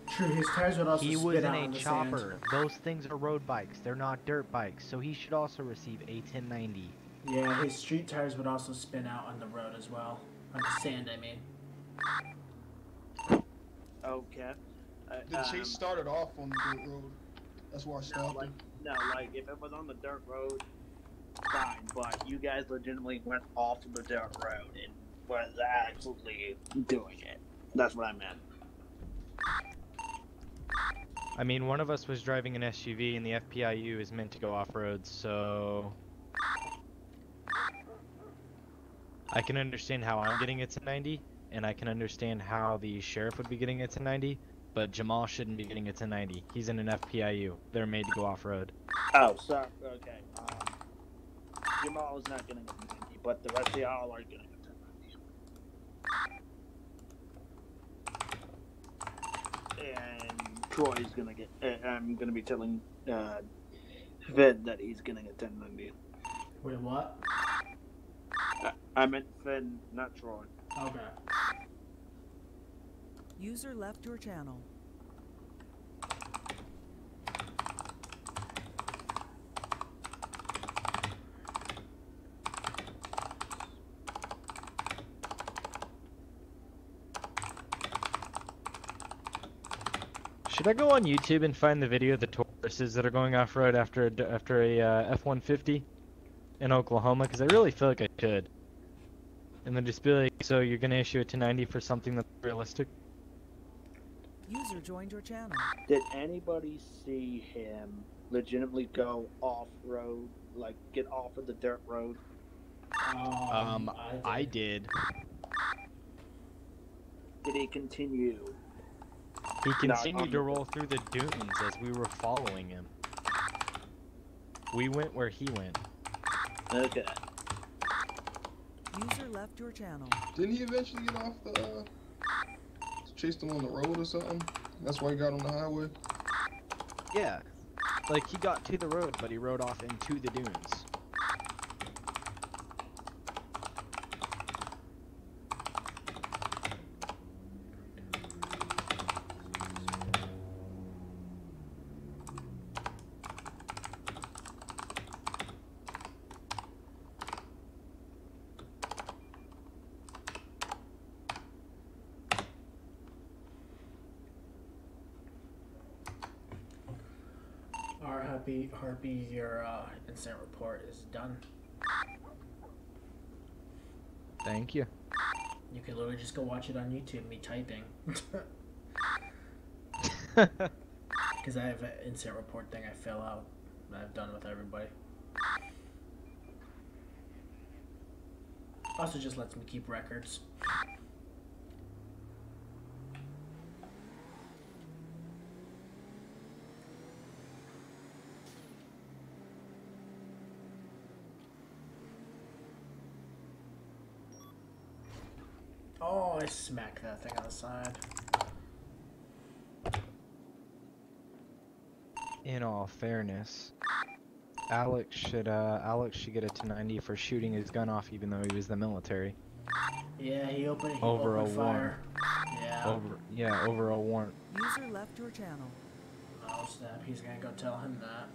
True, his tires would also He spit was in out a on the chopper. sand. Those things are road bikes. They're not dirt bikes. So he should also receive a 1090. Yeah, his street tires would also spin out on the road as well. On the sand, I mean. Okay. The chase started off on the dirt road. That's why I stopped. Like if it was on the dirt road, fine. But you guys legitimately went off of the dirt road and was actually doing it. That's what I meant. I mean, one of us was driving an SUV, and the FPIU is meant to go off-road, so... I can understand how I'm getting it to 90, and I can understand how the sheriff would be getting it to 90, but Jamal shouldn't be getting it to 90. He's in an FPIU. They're made to go off-road. Oh, sorry. Okay. Jamal is not getting a 90, but the rest of y'all are getting a 1090. And Troy's gonna get. I'm gonna be telling Finn that he's getting a 1090. Wait, what? I meant Finn, not Troy. Okay. User left your channel. Should I go on YouTube and find the video of the Tauruses that are going off-road after a F-150 in Oklahoma? Because I really feel like I should. And then just be like, so you're going to issue it to 90 for something that's realistic? User joined your channel. Did anybody see him legitimately go off-road, like get off of the dirt road? I did. Did he continue? He continued to roll through the dunes as we were following him. We went where he went. Okay. User left your channel. Didn't he eventually get off the, chased him on the road or something? That's why he got on the highway? Yeah. Like, he got to the road, but he rode off into the dunes. Harpy, your incident report is done. Thank you. You can literally just go watch it on YouTube, me typing. Because I have an incident report thing I fill out that I've done with everybody. Also just lets me keep records. Oh, I smacked that thing on the side. In all fairness, Alex should get a 1090 for shooting his gun off even though he was the military. Yeah, he opened Over a fire. Yeah. Over a warrant. User left your channel. Oh snap, he's gonna go tell him that.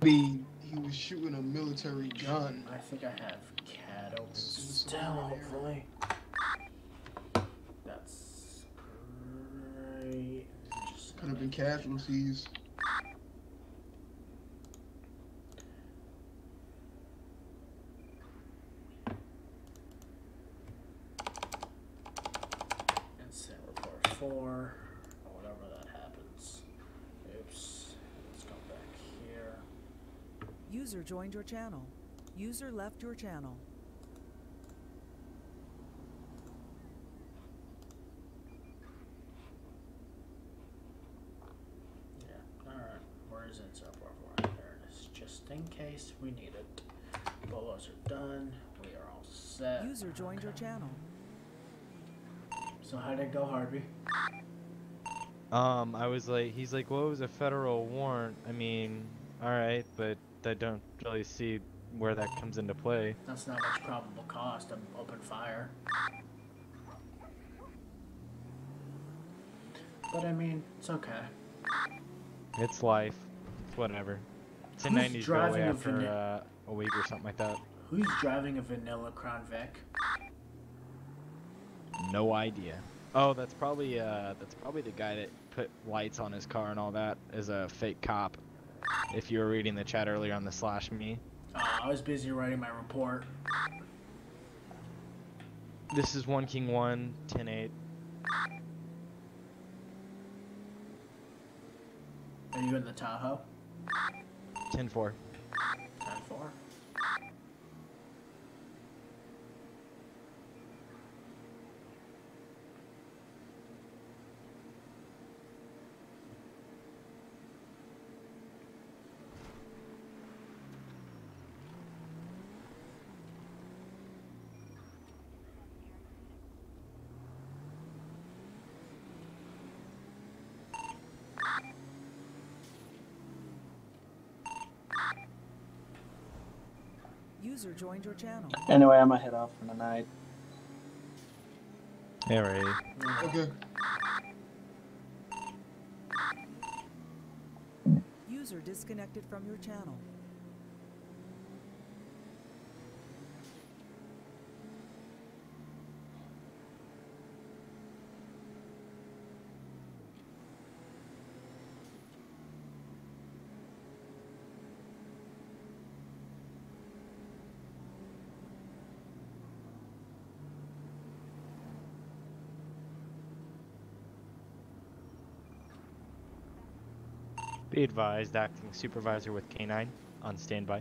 He was shooting a military gun. I think I have CAD open still, hopefully. That's great. Could have been casualties. Incident report 4, or whatever that happens. Oops. Let's go back here. User joined your channel. User left your channel. Yeah, alright. Where is incident report 4? There it is. Just in case we need it. Bolos are done. We are all set. User joined your channel. So how did it go, Harvey? I was like, he's like, well, it was a federal warrant. I mean, alright, but I don't really see where that comes into play. That's not much probable cause to open fire. But I mean, it's okay. It's life. It's whatever. Who's 1090s go away driving a after a week or something like that. Who's driving a vanilla Crown Vic? No idea. Oh, that's probably the guy that put lights on his car and all that as a fake cop. If you were reading the chat earlier on the /me. I was busy writing my report. This is 1 King 1, 10-8. Are you in the Tahoe? 10-4. 10-4. User joined your channel. Anyway, I'm gonna head off for the night. Alright. Okay. User disconnected from your channel. Be advised, acting supervisor with K9 on standby.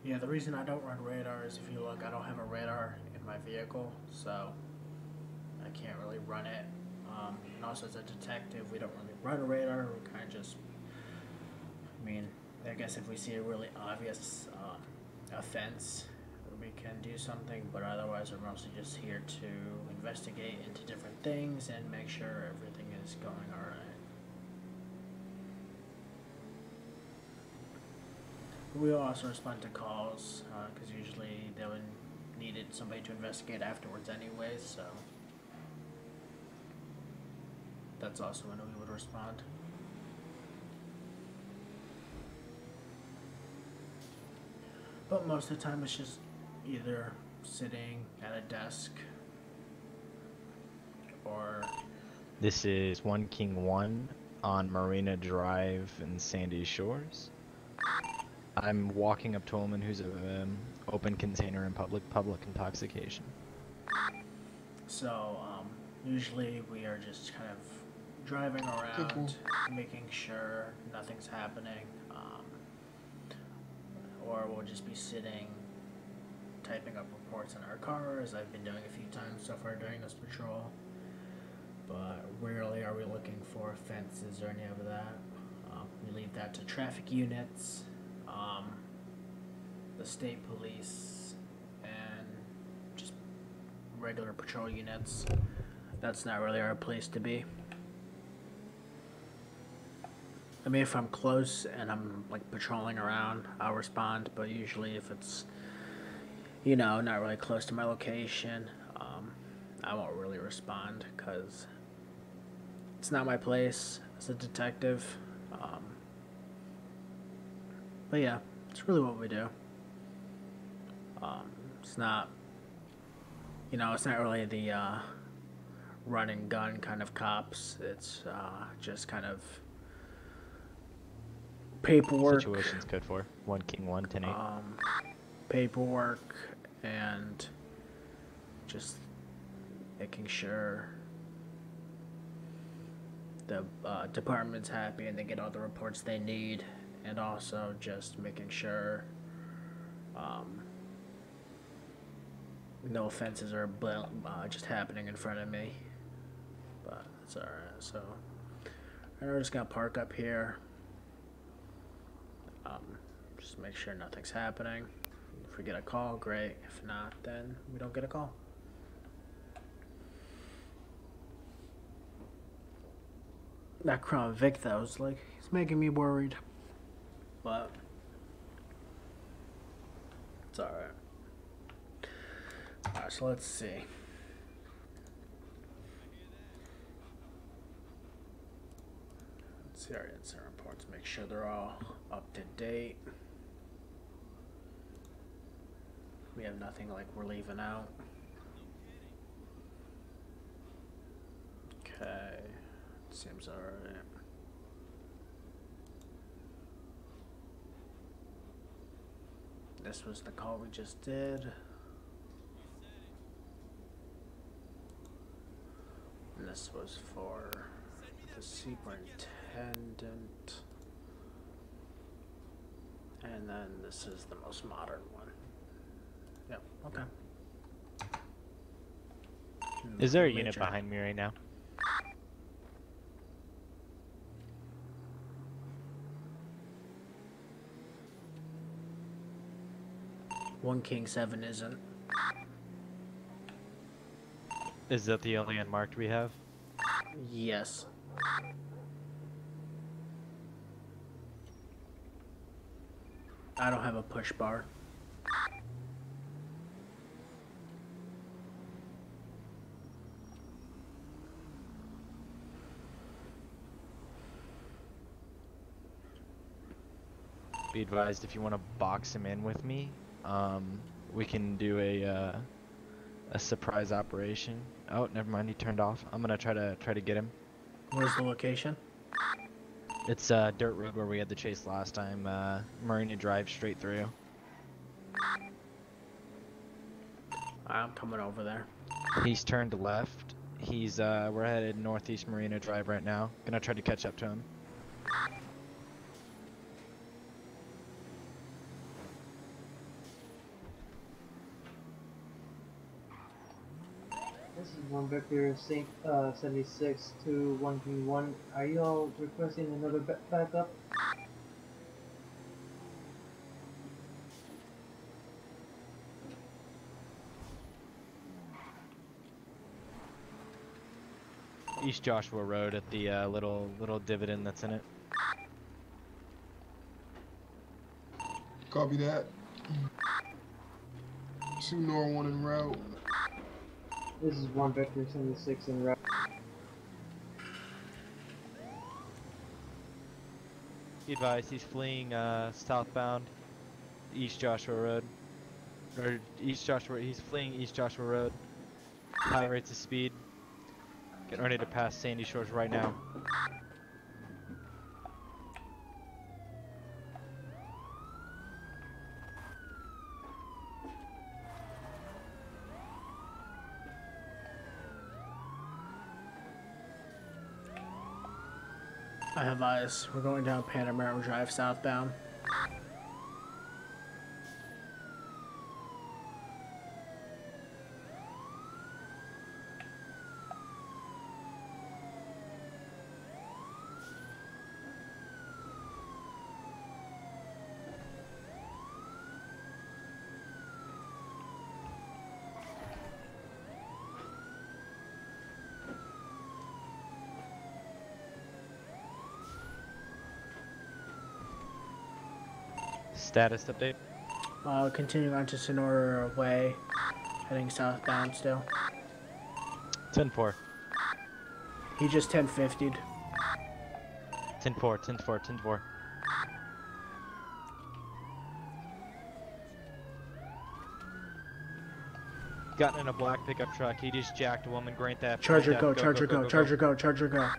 Yeah, the reason I don't run radar is if you look, I don't have a radar in my vehicle, so I can't really run it. And also as a detective, we don't really run a radar, we kind of just, I mean, I guess if we see a really obvious offense, we can do something, but otherwise we're mostly just here to investigate into different things and make sure everything is going alright. We'll also respond to calls, because usually they would needed somebody to investigate afterwards anyways, so that's also when we would respond. But most of the time it's just either sitting at a desk or... This is 1 King 1 on Marina Drive in Sandy Shores. I'm walking up to a woman who's an open container in public intoxication. So, usually we are just kind of driving around, making sure nothing's happening, or we'll just be sitting, typing up reports in our car, as I've been doing a few times so far during this patrol. But rarely are we looking for offenses or any of that. We leave that to traffic units, the state police, and just regular patrol units. That's not really our place to be. I mean, if I'm close and I'm like patrolling around, I'll respond, but usually if it's, you know, not really close to my location, I won't really respond because it's not my place as a detective. But yeah, it's really what we do. It's not, you know, it's not really the run and gun kind of cops. It's just kind of paperwork. Situations code for 1 King 1 10-8. Paperwork and just making sure the department's happy and they get all the reports they need, and also just making sure no offenses are just happening in front of me. But it's alright. So we're just gonna park up here. Just make sure nothing's happening. If we get a call, great. If not, then we don't get a call. That Crown Vic, though, is like, he's making me worried. But it's alright. Alright, so let's see. Let's see our incident reports, make sure they're all up to date. We have nothing like we're leaving out. Okay, seems alright. This was the call we just did. And this was for the superintendent. And then this is the most modern one. Yep, okay. Is there a unit behind me right now? One King 7 isn't. Is that the only unmarked we have? Yes. I don't have a push bar. Be advised, if you want to box him in with me, we can do a surprise operation. Oh, never mind, he turned off. I'm gonna try to get him. Where's the location? It's dirt road where we had the chase last time. Marina Drive straight through. I'm coming over there. He's turned left. He's we're headed northeast Marina Drive right now. Gonna try to catch up to him. This is 1 Victor 76 to 1 King 1. Are you all requesting another backup? East Joshua Road at the little dividend that's in it. Copy that. 2 Nor 1 en route. This is 1 Victor 76 in route. Be advised, he's fleeing southbound East Joshua Road. Or East Joshua, he's fleeing East Joshua Road. High rates of speed. Getting ready to pass Sandy Shores right now. I have eyes. We're going down Panorama Drive southbound. Status update. Continuing on to Sonora Way, heading southbound still. 10-4. He just 1050'd. 10-4, 10-4, 10-4. Gotten in a black pickup truck. He just jacked a woman. Grand theft. Charger Grand go, theft. Charger go, Charger go, Charger go.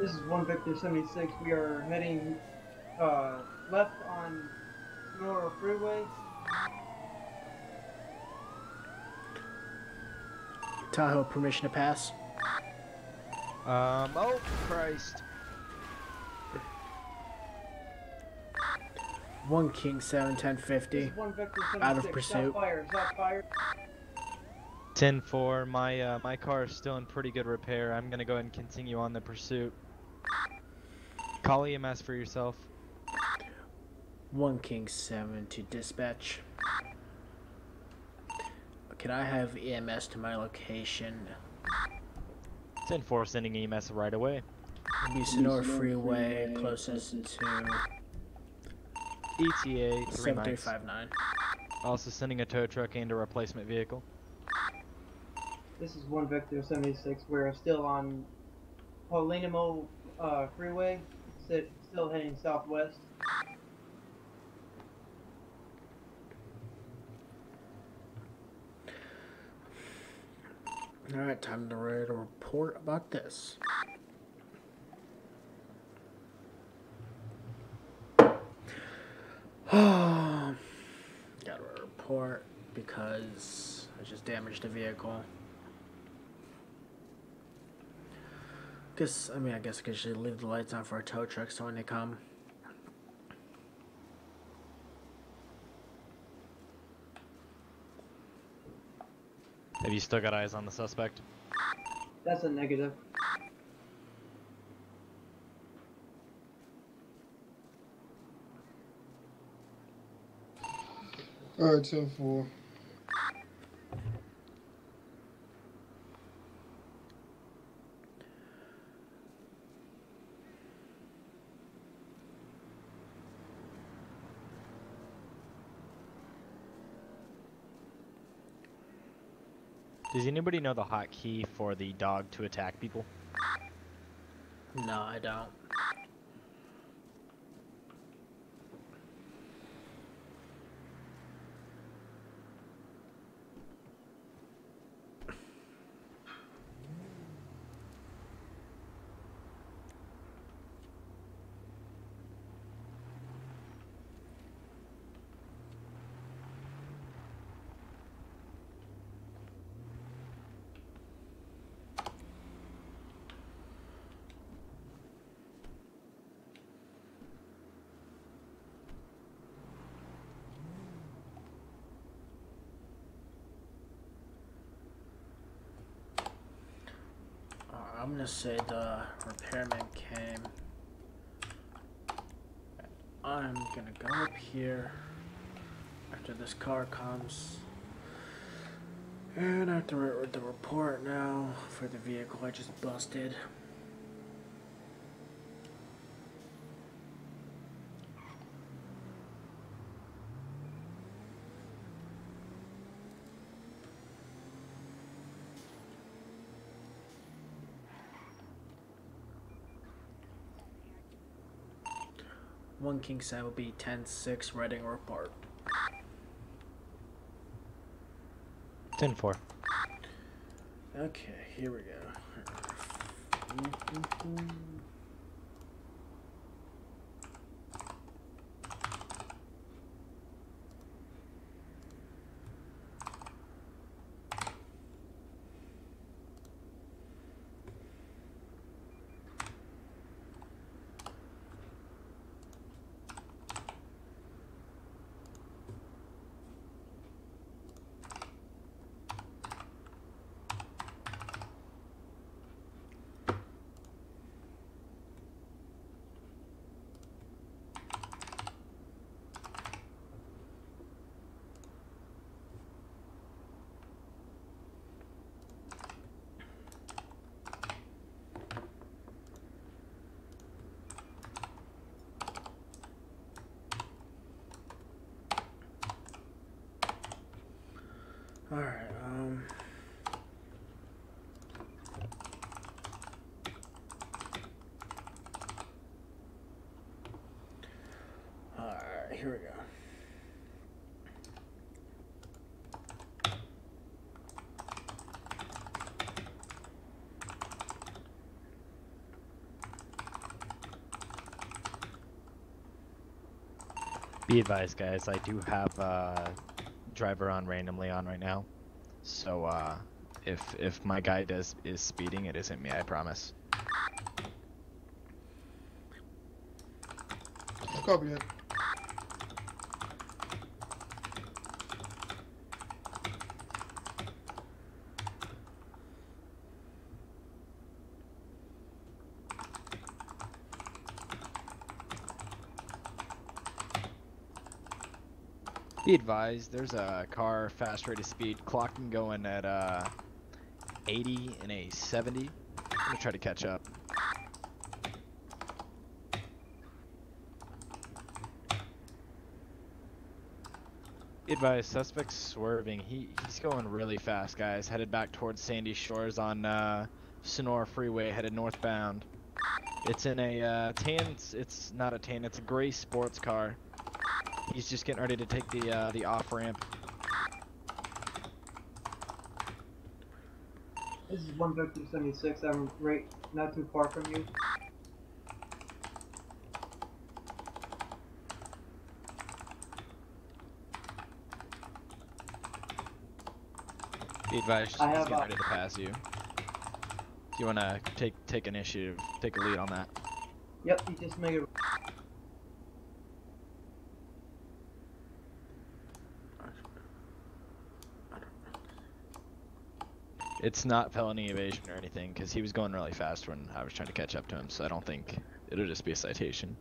This is 1 Victor 76. We are heading left on Sonora Freeway. Tahoe, permission to pass. Oh Christ. 1 King 7, This 1050. is 1 Victor 76. Out of pursuit. Shot fired. 10-4. My car is still in pretty good repair. I'm gonna go ahead and continue on the pursuit. Call EMS for yourself. 1 King 7 to dispatch. Can I have EMS to my location? 10-4 sending EMS right away. It'll be Sonora Freeway, closest to ETA 3 miles. 7359. Also sending a tow truck and a replacement vehicle. This is 1 Victor 76. We're still on Paulinimo Freeway. Still heading southwest. Alright, time to write a report about this. Got a report because I just damaged a vehicle. I guess I could just leave the lights on for a tow truck so when they come. Have you still got eyes on the suspect? That's a negative. Alright, 10-4. Does anybody know the hotkey for the dog to attack people? No, I don't. I'm gonna say the repairman came. I'm gonna go up here after this car comes. And I have to write the report now for the vehicle I just busted. One King 7 will be 10-6 writing a report. 10-4. Okay, here we go. Alright, Alright, here we go. Be advised, guys, I do have driver on randomly on right now. So if my guy is speeding, it isn't me, I promise. Copy that. Be advised, there's a car fast rate of speed clocking going at 80 and a 70. I'm gonna try to catch up. Be advised, suspect's swerving. He's going really fast, guys. Headed back towards Sandy Shores on Sonora Freeway, headed northbound. It's in a tan. It's not a tan. It's a gray sports car. He's just getting ready to take the off ramp. This is 176. I'm right, not too far from you. Be advised, he's getting ready to pass you. Do you want to take initiative, take a lead on that? Yep, you just made it. It's not felony evasion or anything, because he was going really fast when I was trying to catch up to him, so I don't think it'll just be a citation.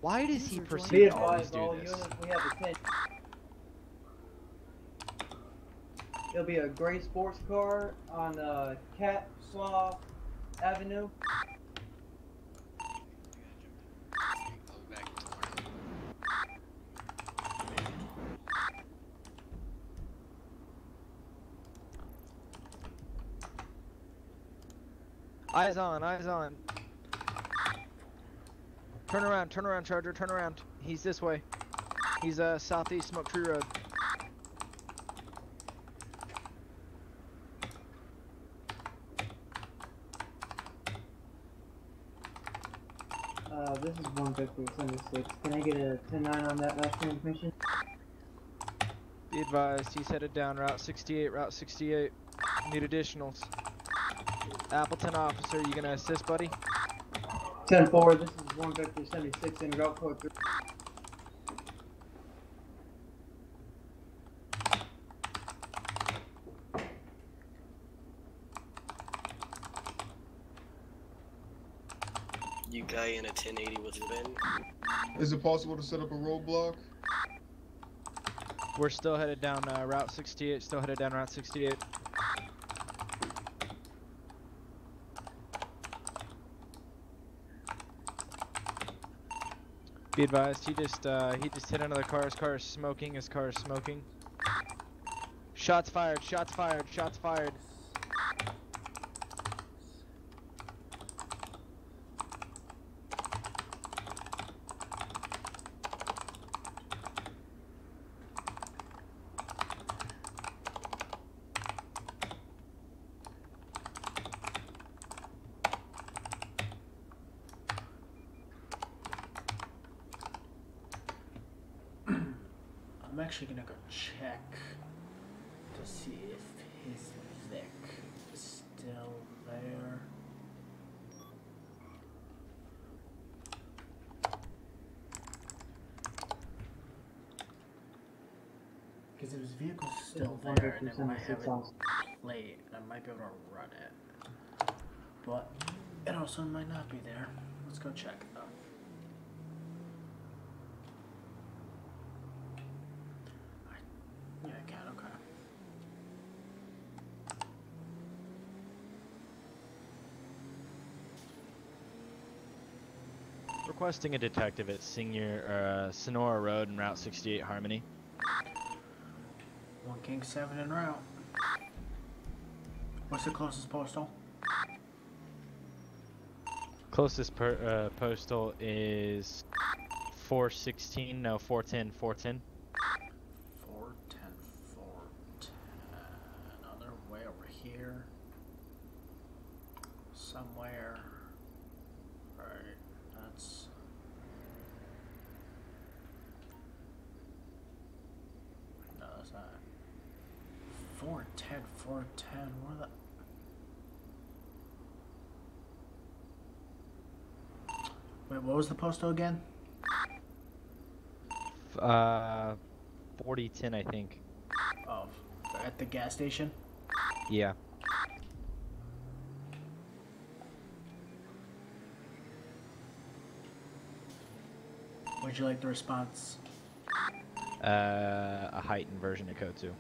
Why does he Be proceed to always advised, do all this? units, we have a 10. It'll be a gray sports car on Catslaw Avenue. Eyes on, eyes on. Turn around, Charger, turn around. He's this way. He's southeast Smoke Tree Road. This is 176. Can I get a 10-9 on that last transmission? Be advised, he's headed down Route 68, Route 68. Need additionals. Appleton officer, you gonna assist, buddy? 10-4, this is 176 in route code 3. You guy in a 1080 with a bin? Is it possible to set up a roadblock? We're still headed down Route 68, still headed down Route 68. Be advised, he just hit another car. His car is smoking. His car is smoking. Shots fired. Shots fired. Shots fired. I'm actually gonna go check to see if his Vic is still there. Because if his vehicle's still there, and it might have a plate, and I might be able to run it. But it also might not be there. Let's go check though. Requesting a detective at Sonora Road and Route 68 Harmony. 1 King 7 en route. What's the closest postal? Closest postal is 410, 410. 410, 410. Another way over here. Somewhere. Right, that's... No, that's not. 410, 410, where the... Wait, what was the postal again? 4010, I think. Oh, at the gas station? Yeah. Would you like the response? A heightened version of code 2.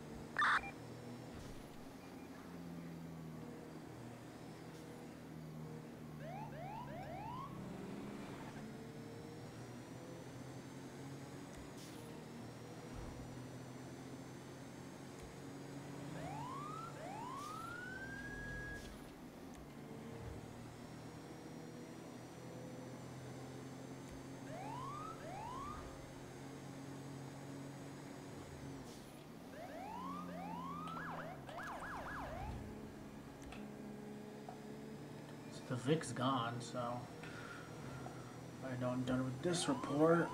The Vic's gone, so I know I'm done with this report.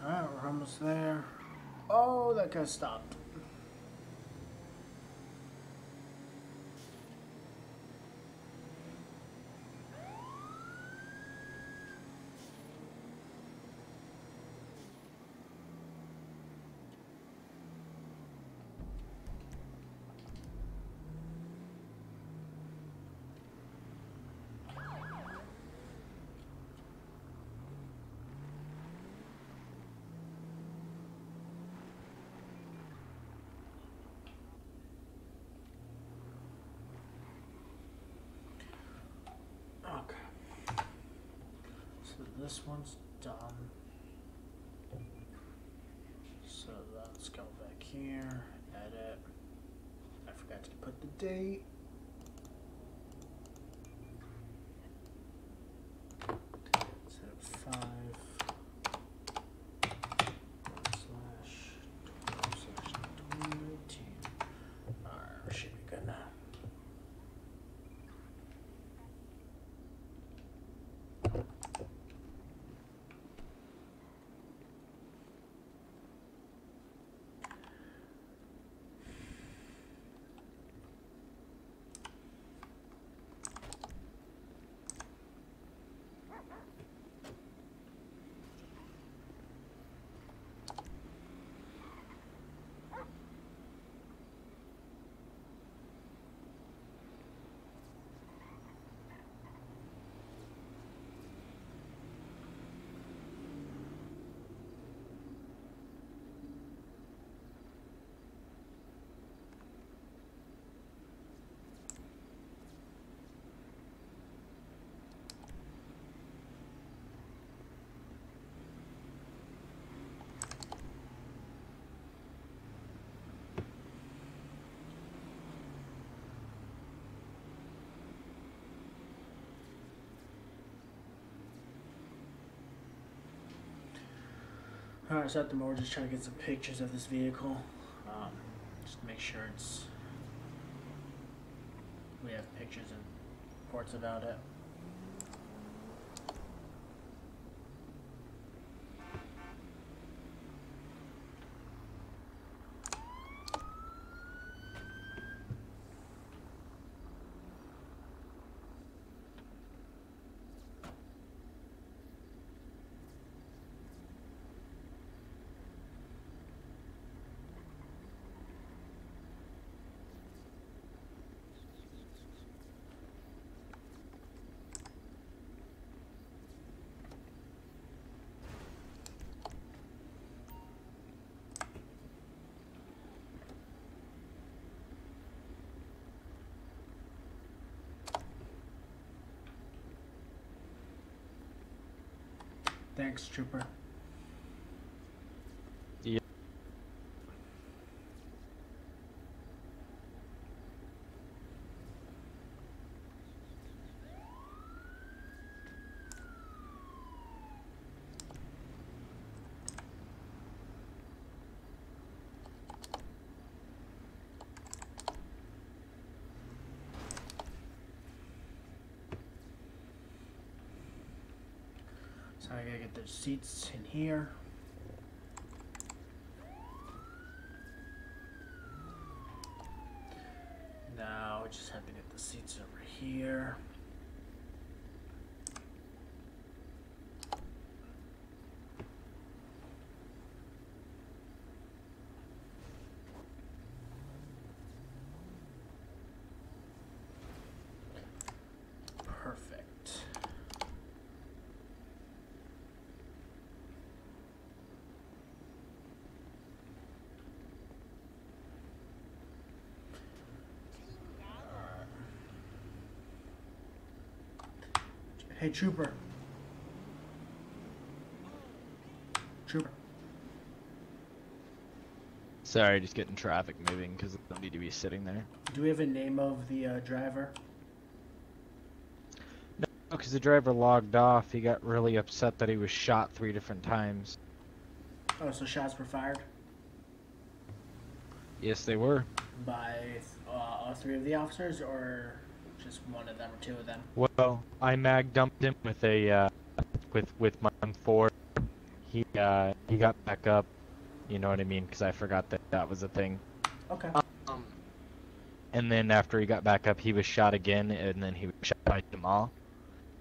Alright, we're almost there. Oh, that guy stopped. Okay. So this one's done. So let's go back here, edit. I forgot to put the date. Set up 5/12/2019. Alright, we should be good now. Alright, so at the moment, we're just trying to get some pictures of this vehicle. Just to make sure it's We have pictures and reports about it. Thanks, Trooper. Yeah. So I gotta get the seats in here. Now we just have to get the seats over here. Perfect. Hey, Trooper. Trooper. Sorry, just getting traffic moving because I don't need to be sitting there. Do we have a name of the driver? No, because the driver logged off. He got really upset that he was shot 3 different times. Oh, so shots were fired Yes, they were. by all 3 of the officers, or just one of them or 2 of them? Well, I mag dumped him with a with my M4. He got back up. You know what I mean? Because I forgot that that was a thing. Okay. And then after he got back up, he was shot again, and then he was shot by Jamal.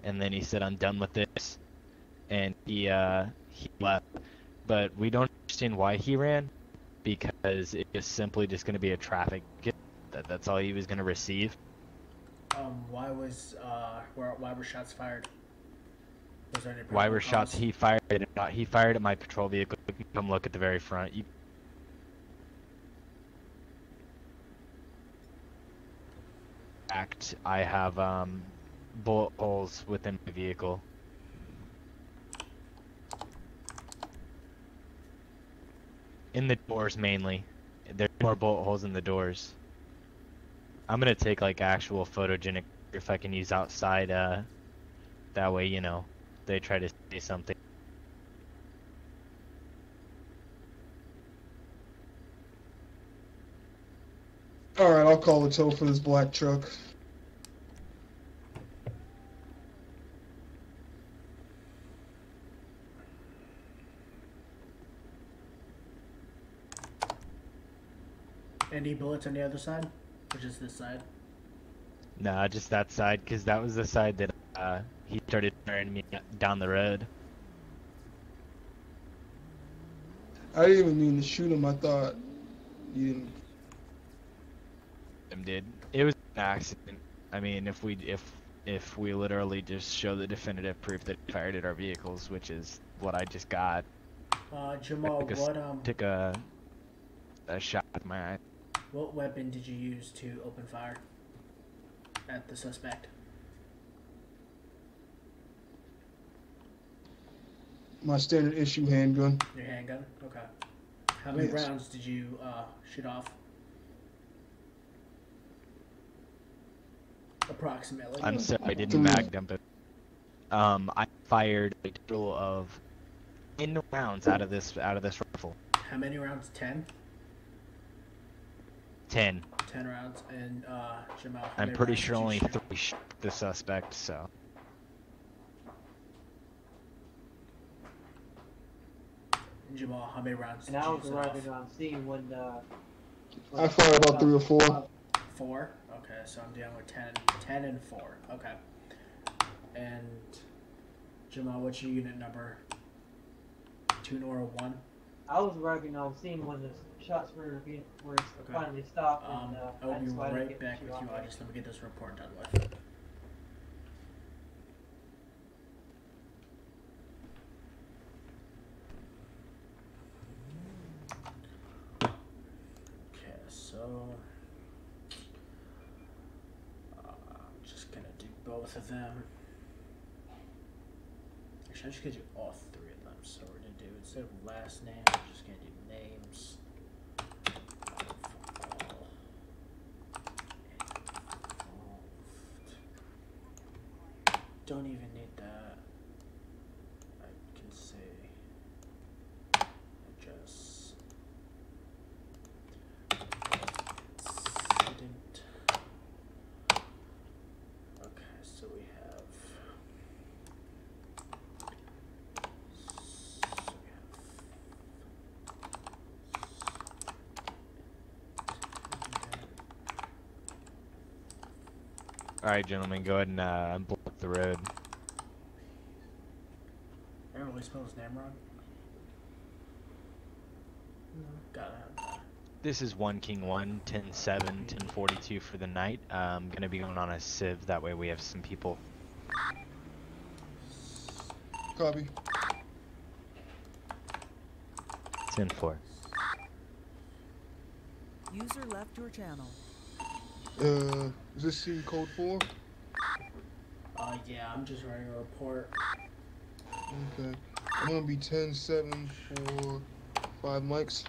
And then he said, "I'm done with this," and he left. But we don't understand why he ran, because it's simply just going to be a traffic ticket. That's all he was going to receive. Why were shots fired? Was there any Why were probable shots? cause? He fired at my patrol vehicle. You can come look at the very front. I have bullet holes within my vehicle. In the doors mainly. There's more bullet holes in the doors. I'm gonna take like actual photogenic if I can use outside. That way, you know, they try to say something. Alright, I'll call a tow for this black truck. Any bullets on the other side? Or just this side? Nah, just that side, because that was the side that he started firing me down the road. I didn't even mean to shoot him. I thought you didn't. Did. It was an accident. I mean, if we literally just show the definitive proof that he fired at our vehicles, which is what I just got. Jamal, took a shot with my eye. what weapon did you use to open fire at the suspect? My standard issue handgun. Your handgun? Okay. How many Yes. rounds did you shoot off? Approximately. I'm sorry, I didn't 3. mag dump it. I fired a total of 10 rounds out of this rifle. How many rounds? 10? 10. 10 rounds. And Jamal, how I'm many pretty rounds sure did you only shoot? 3 shot the suspect, so. Jamal, how many rounds And did I you was set off? arriving on scene when I fired about 3 or 4. 4? Okay, so I'm dealing with 10 and 4. Okay. And Jamal, what's your unit number? 2 Nora 1? I was arriving on scene when the shots were finally stopped. And, I'll be that's why I didn't right get back the with shoot you. on I me. just let me get this report done with. Okay, so I'm just gonna do both of them. Actually, I'm just gonna do all 3 of them. So we're gonna do, instead of last name, we're just gonna do names. Don't even need that. I can say adjust incident. Okay, so we have Alright, gentlemen, go ahead and block the road. I really spell his name wrong. Got it. This is 1 King 1, 10-7, 1042 for the night. I'm gonna be going on a civ, that way we have some people. Copy. 10-4. User left your channel. Is this scene code 4? Yeah, I'm just writing a report. Okay. I'm gonna be 10-7 for 5 mics.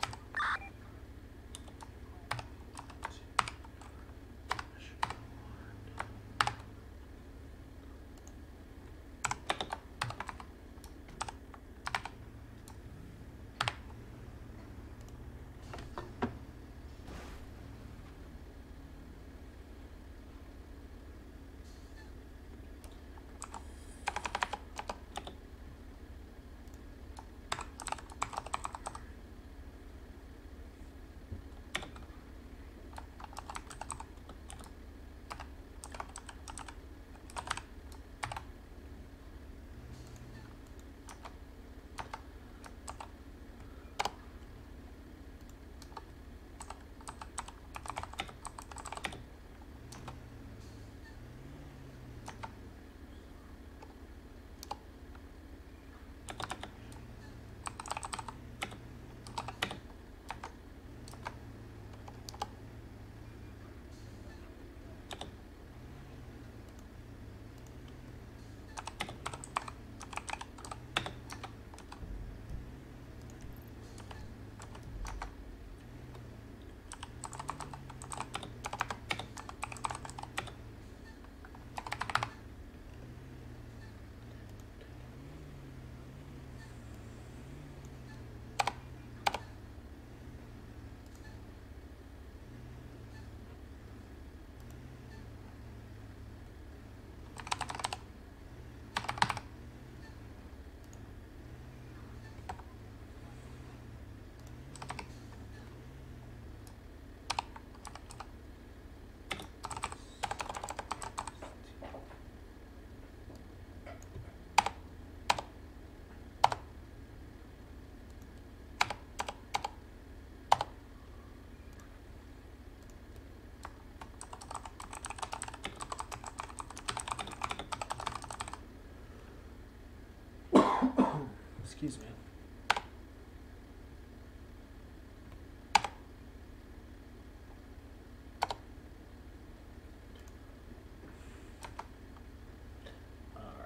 Excuse me.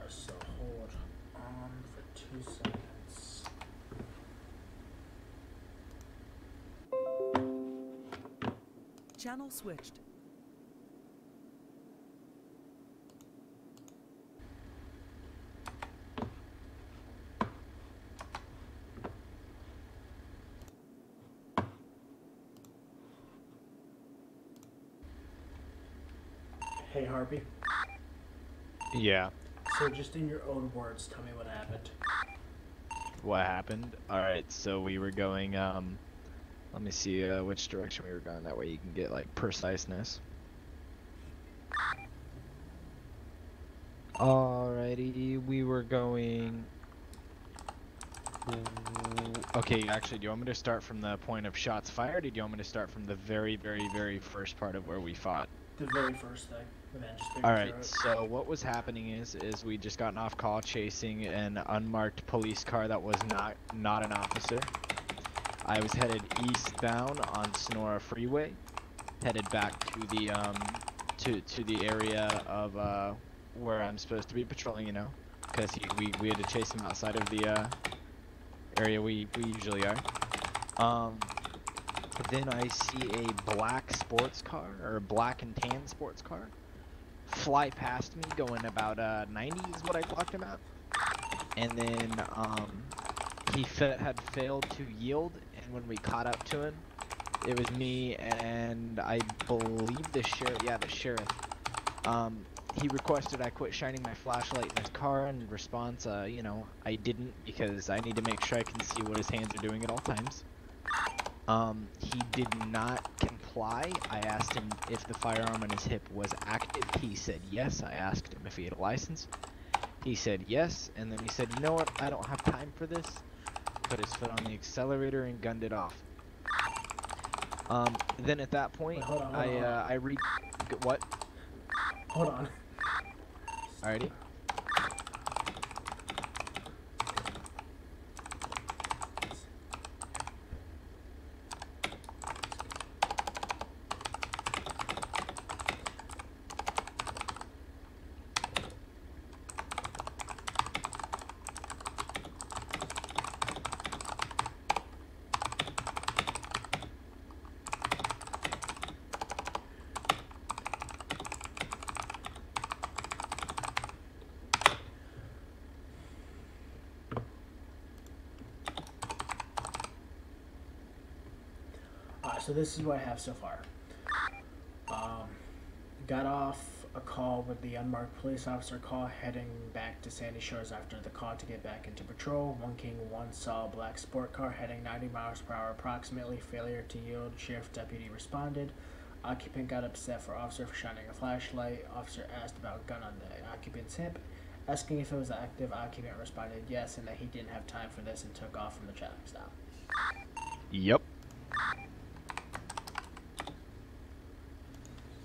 So hold on for 2 seconds. Channel switched. Hey, Harvey. Yeah. So just in your own words, tell me what happened. What happened? Alright, so we were going, let me see which direction we were going. That way you can get, like, preciseness. Alrighty, we were going... Okay, actually, do you want me to start from the point of shots fired, or do you want me to start from the very, very, very first part of where we fought? The very first thing, and then just Alright, so what was happening is we just gotten off call chasing an unmarked police car that was not an officer. I was headed eastbound on Sonora Freeway, headed back to the to the area of where I'm supposed to be patrolling, you know, because we had to chase him outside of the area we usually are. Then I see a black sports car, or black and tan sports car, fly past me going about 90 is what I clocked him at. And then he had failed to yield, and when we caught up to him, it was me and I believe the sheriff. Yeah, the sheriff. He requested I quit shining my flashlight in his car. In response, you know, I didn't, because I need to make sure I can see what his hands are doing at all times. He did not comply. I asked him if the firearm on his hip was active. He said yes. I asked him if he had a license. He said yes, and then he said, you know what, I don't have time for this. Put his foot on the accelerator and gunned it off. Then at that point, hold on. What? Hold on. Alrighty. So this is what I have so far. Got off a call with the unmarked police officer call, heading back to Sandy Shores after the call to get back into patrol. 1 King 1 saw a black sport car heading 90 miles per hour approximately. Failure to yield. Sheriff deputy responded. Occupant got upset for officer for shining a flashlight. Officer asked about gun on the occupant's hip. Asking if it was active, occupant responded yes, and that he didn't have time for this and took off from the traffic stop. Yep.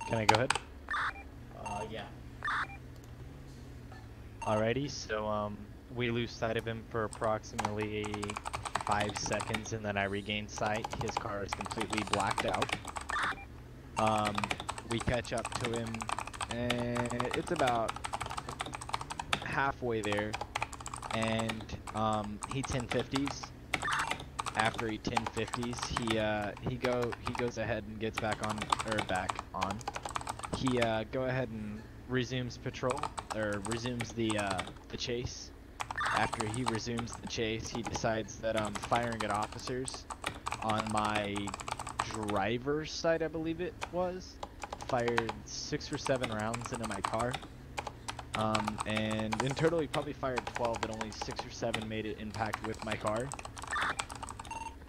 Can I go ahead? Yeah. Alrighty, so we lose sight of him for approximately 5 seconds, and then I regain sight. His car is completely blacked out. We catch up to him, and it's about halfway there, and he 1050s. After he 1050s, he goes ahead and gets back on. He go ahead and resumes patrol, or resumes the chase. After he resumes the chase, he decides that firing at officers on my driver's side, I believe it was, fired 6 or 7 rounds into my car. And in total he probably fired 12, but only 6 or 7 made it impact with my car.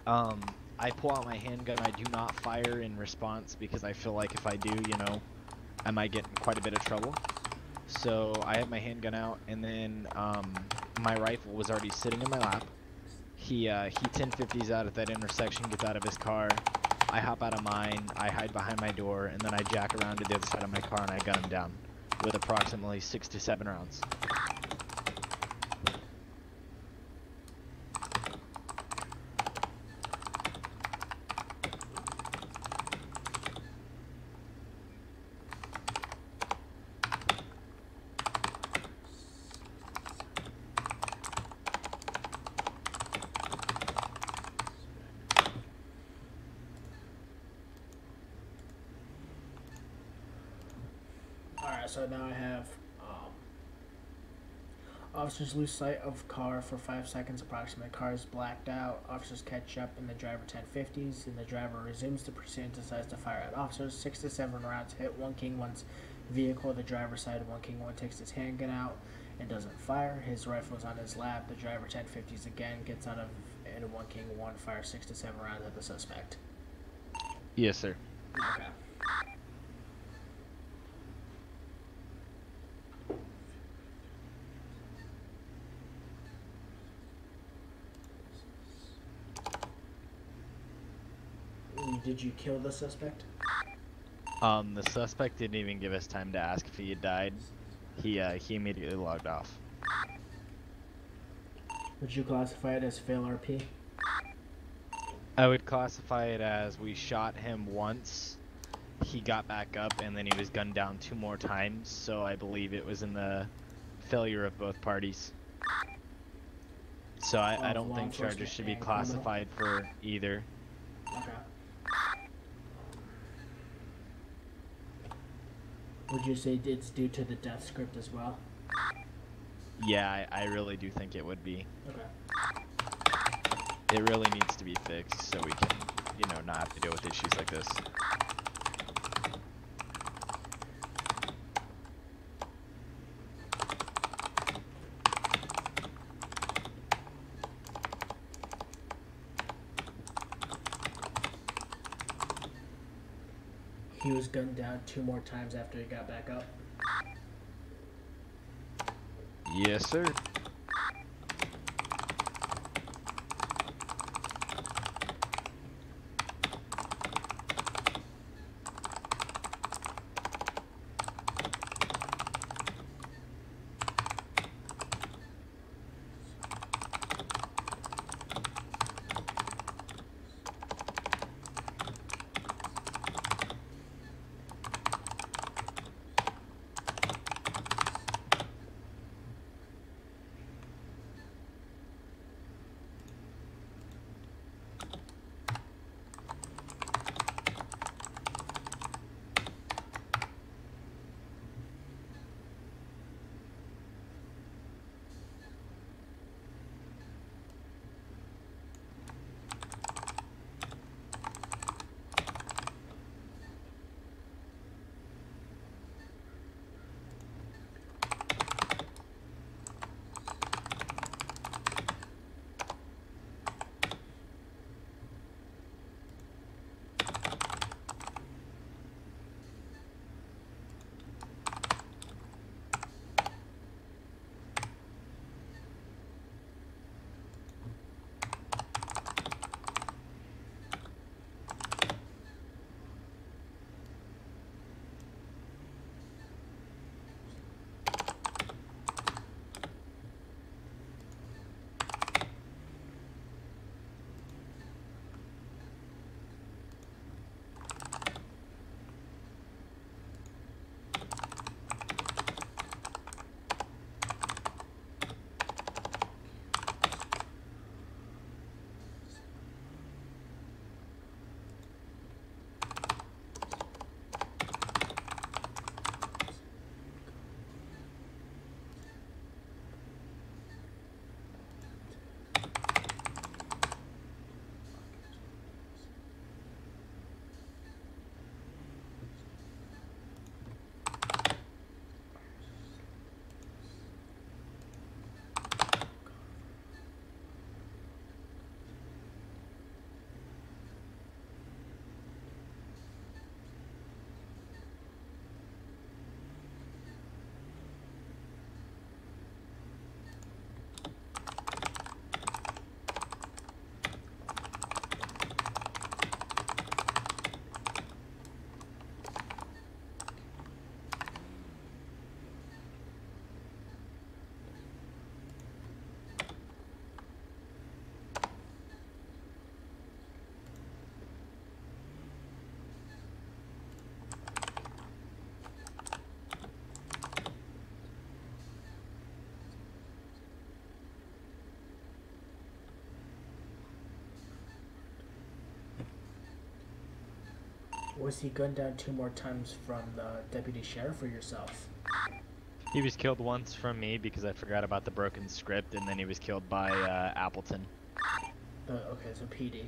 I pull out my handgun. I do not fire in response because I feel like if I do, you know, I might get in quite a bit of trouble. So I have my handgun out, and then my rifle was already sitting in my lap. He 1050s out at that intersection, gets out of his car. I hop out of mine, I hide behind my door, and then I jack around to the other side of my car and I gun him down with approximately 6 to 7 rounds. So now I have officers lose sight of car for 5 seconds approximately. Car is blacked out. Officers catch up and the driver 1050s, and the driver resumes the pursuit and decides to fire at officers. 6 to 7 rounds hit 1 King 1's vehicle. The driver's side, 1 King 1 takes his handgun out and doesn't fire. His rifle is on his lap. The driver 1050s again, gets out of and 1 King 1 fires 6 to 7 rounds at the suspect. Yes, sir. Okay. Did you kill the suspect? The suspect didn't even give us time to ask if he had died. He immediately logged off. Would you classify it as fail RP? I would classify it as we shot him once, he got back up, and then he was gunned down 2 more times, so I believe it was in the failure of both parties. So I don't think charges should be classified for either. Okay. Would you say it's due to the death script as well? Yeah, I really do think it would be. Okay. It really needs to be fixed so we can, you know, not have to deal with issues like this. He was gunned down 2 more times after he got back up. Yes, sir. Was he gunned down 2 more times from the deputy sheriff or yourself? He was killed once from me because I forgot about the broken script, and then he was killed by Appleton. Okay, so PD.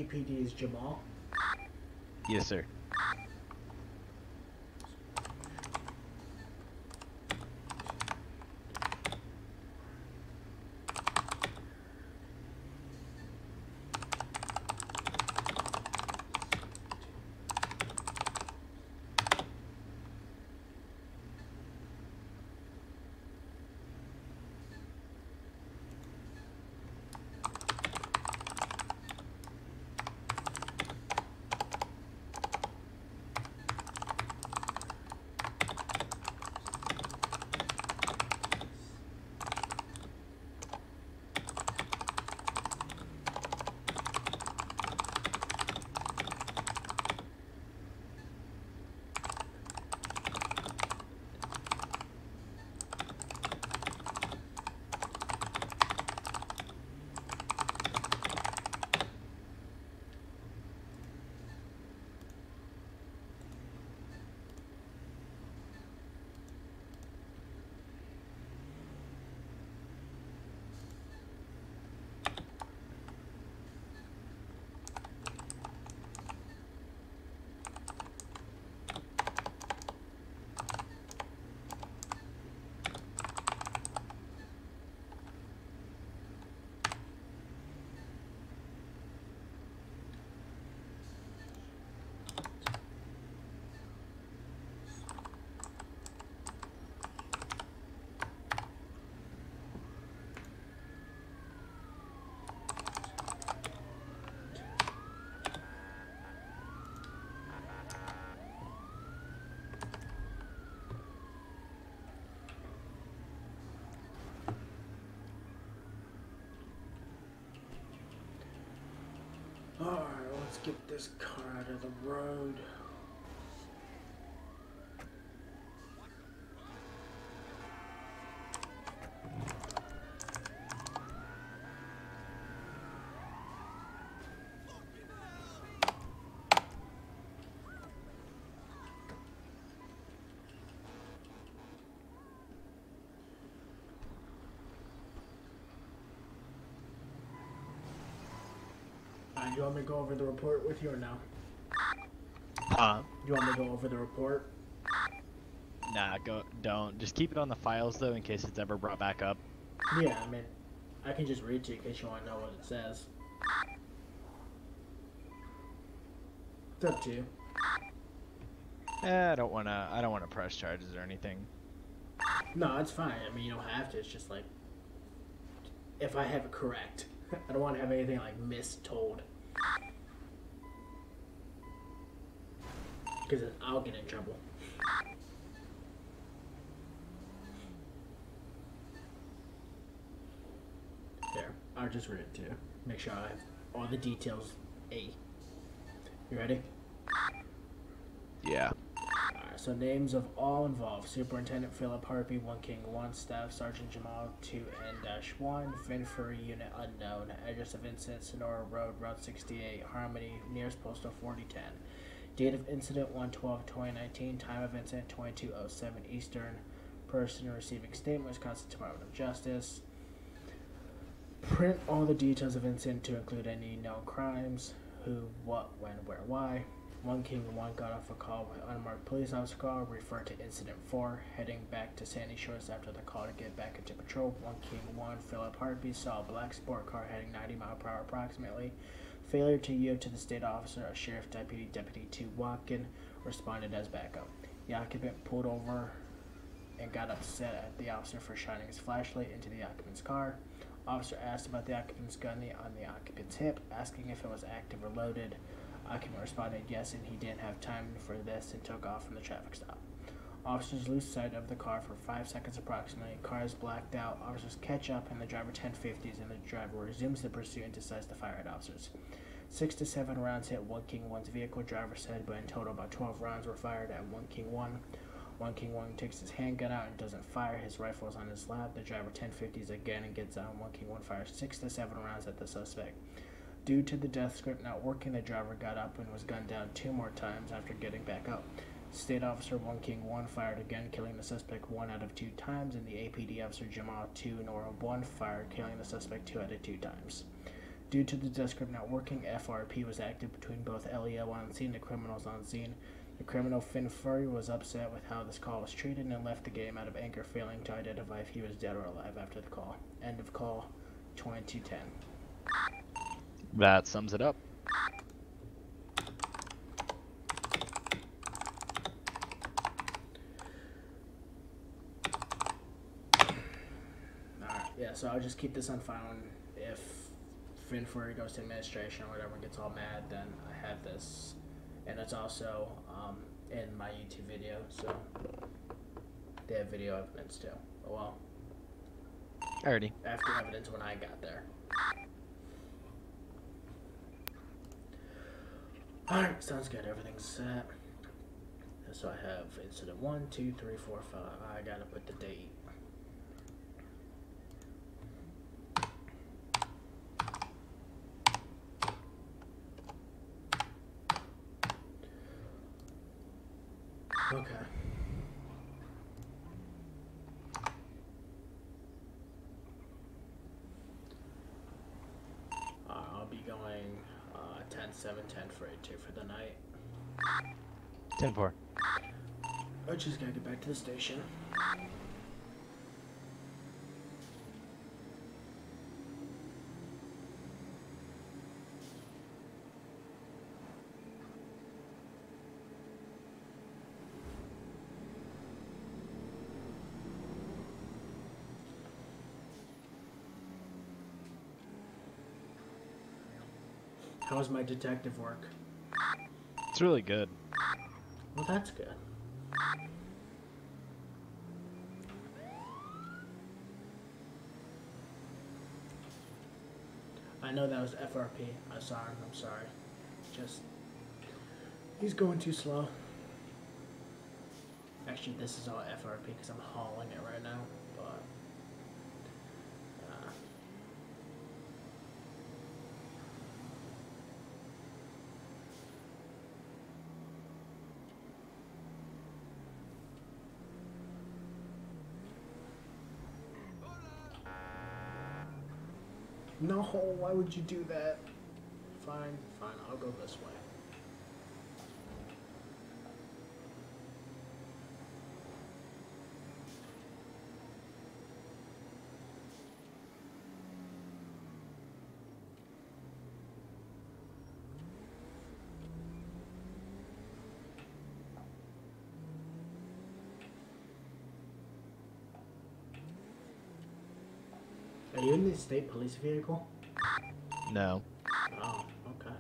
APD is Jamal. Yes, sir. Alright, let's get this car out of the road. Do you want me to go over the report with you or no? Huh? You want me to go over the report? Nah, don't. Just keep it on the files though, in case it's ever brought back up. Yeah, I mean, I can just read to you in case you want to know what it says. It's up to you. I don't wanna press charges or anything. No, it's fine. I mean, you don't have to. It's just like, if I have it correct. I don't want to have anything like mistold. Because then I'll get in trouble. There, I'll just read it to you. Make sure I have all the details. A. You ready? Yeah. Alright, so names of all involved. Superintendent Philip Harpy, 1 King 1, Staff Sergeant Jamal 2N-1, Finford Unit Unknown, Address of Incident, Sonora Road, Route 68, Harmony, nearest postal 4010. Date of incident 1/12/2019, time of incident 22:07 Eastern. Person receiving statement, Wisconsin Department of Justice. Print all the details of incident to include any known crimes, who, what, when, where, why. 1 King 1 got off a call with unmarked police officer call, referred to incident 4, heading back to Sandy Shores after the call to get back into patrol. 1 King 1, Philip Harpy saw a black sport car heading 90 mph approximately. Failure to yield to the state officer, a sheriff deputy, Deputy 2 Watkin, responded as backup. The occupant pulled over and got upset at the officer for shining his flashlight into the occupant's car. Officer asked about the occupant's gun on the occupant's hip, asking if it was active or loaded. Occupant responded yes, and he didn't have time for this and took off from the traffic stop. Officers lose sight of the car for 5 seconds approximately. Car is blacked out. Officers catch up, and the driver 1050s, and the driver resumes the pursuit and decides to fire at officers. 6 to 7 rounds hit 1 King 1's vehicle, driver said, but in total about 12 rounds were fired at 1 King 1. 1 King 1 takes his handgun out and doesn't fire. His rifle is on his lap. The driver 1050s again and gets out. 1 King 1 fires 6 to 7 rounds at the suspect. Due to the death script not working, the driver got up and was gunned down 2 more times after getting back up. State officer 1 King 1 fired again, killing the suspect 1 out of 2 times, and the APD officer Jamal 2 Nora 1 fired, killing the suspect 2 out of 2 times. Due to the desk grip not working, FRP was active between both LEO on scene and the criminals on scene. The criminal Finn Furry was upset with how this call was treated and left the game out of anger, failing to identify if he was dead or alive after the call. End of call 2210. That sums it up. Alright, yeah, so I'll just keep this on file, and if Finn Furry goes to administration or whatever and gets all mad, then I have this. And it's also in my YouTube video, so they have video evidence too. Well, Alrighty. after evidence when I got there. Alright, sounds good. Everything's set. So I have incident 1, 2, 3, 4, 5. I gotta put the date. Okay. I'll be going 10-7, 10 for 8-2 for the night. 10-4. I just gotta get back to the station. How was my detective work? It's really good. Well, that's good. I know that was FRP. I saw him. I'm sorry. Just, he's going too slow. Actually, this is all FRP because I'm hauling it right now. But no, why would you do that? Fine, fine, I'll go this way. Are you in the state police vehicle? No. Oh, okay.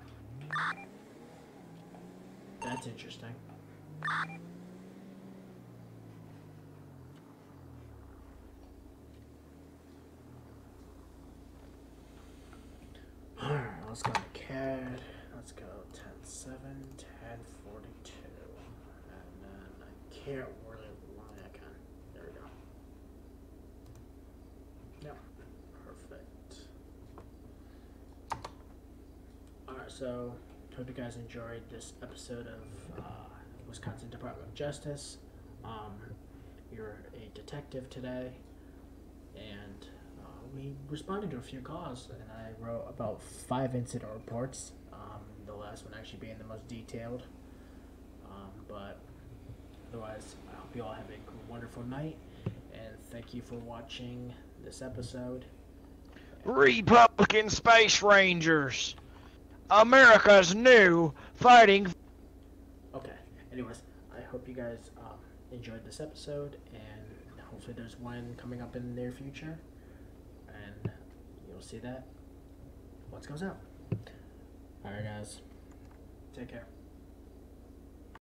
That's interesting. Alright, let's go to CAD. Let's go 10-7, 10-42. And then I can't really lie, I can. There we go. Yep. Perfect. Alright, so hope you guys enjoyed this episode of Wisconsin Department of Justice. You're a detective today, and we responded to a few calls, and I wrote about 5 incident reports, the last one actually being the most detailed. But otherwise, I hope you all have a wonderful night, and thank you for watching this episode. Republican Space Rangers! America's new fighting... Okay, anyways, I hope you guys enjoyed this episode, and hopefully there's one coming up in the near future, and you'll see that once it goes out. Alright guys, take care.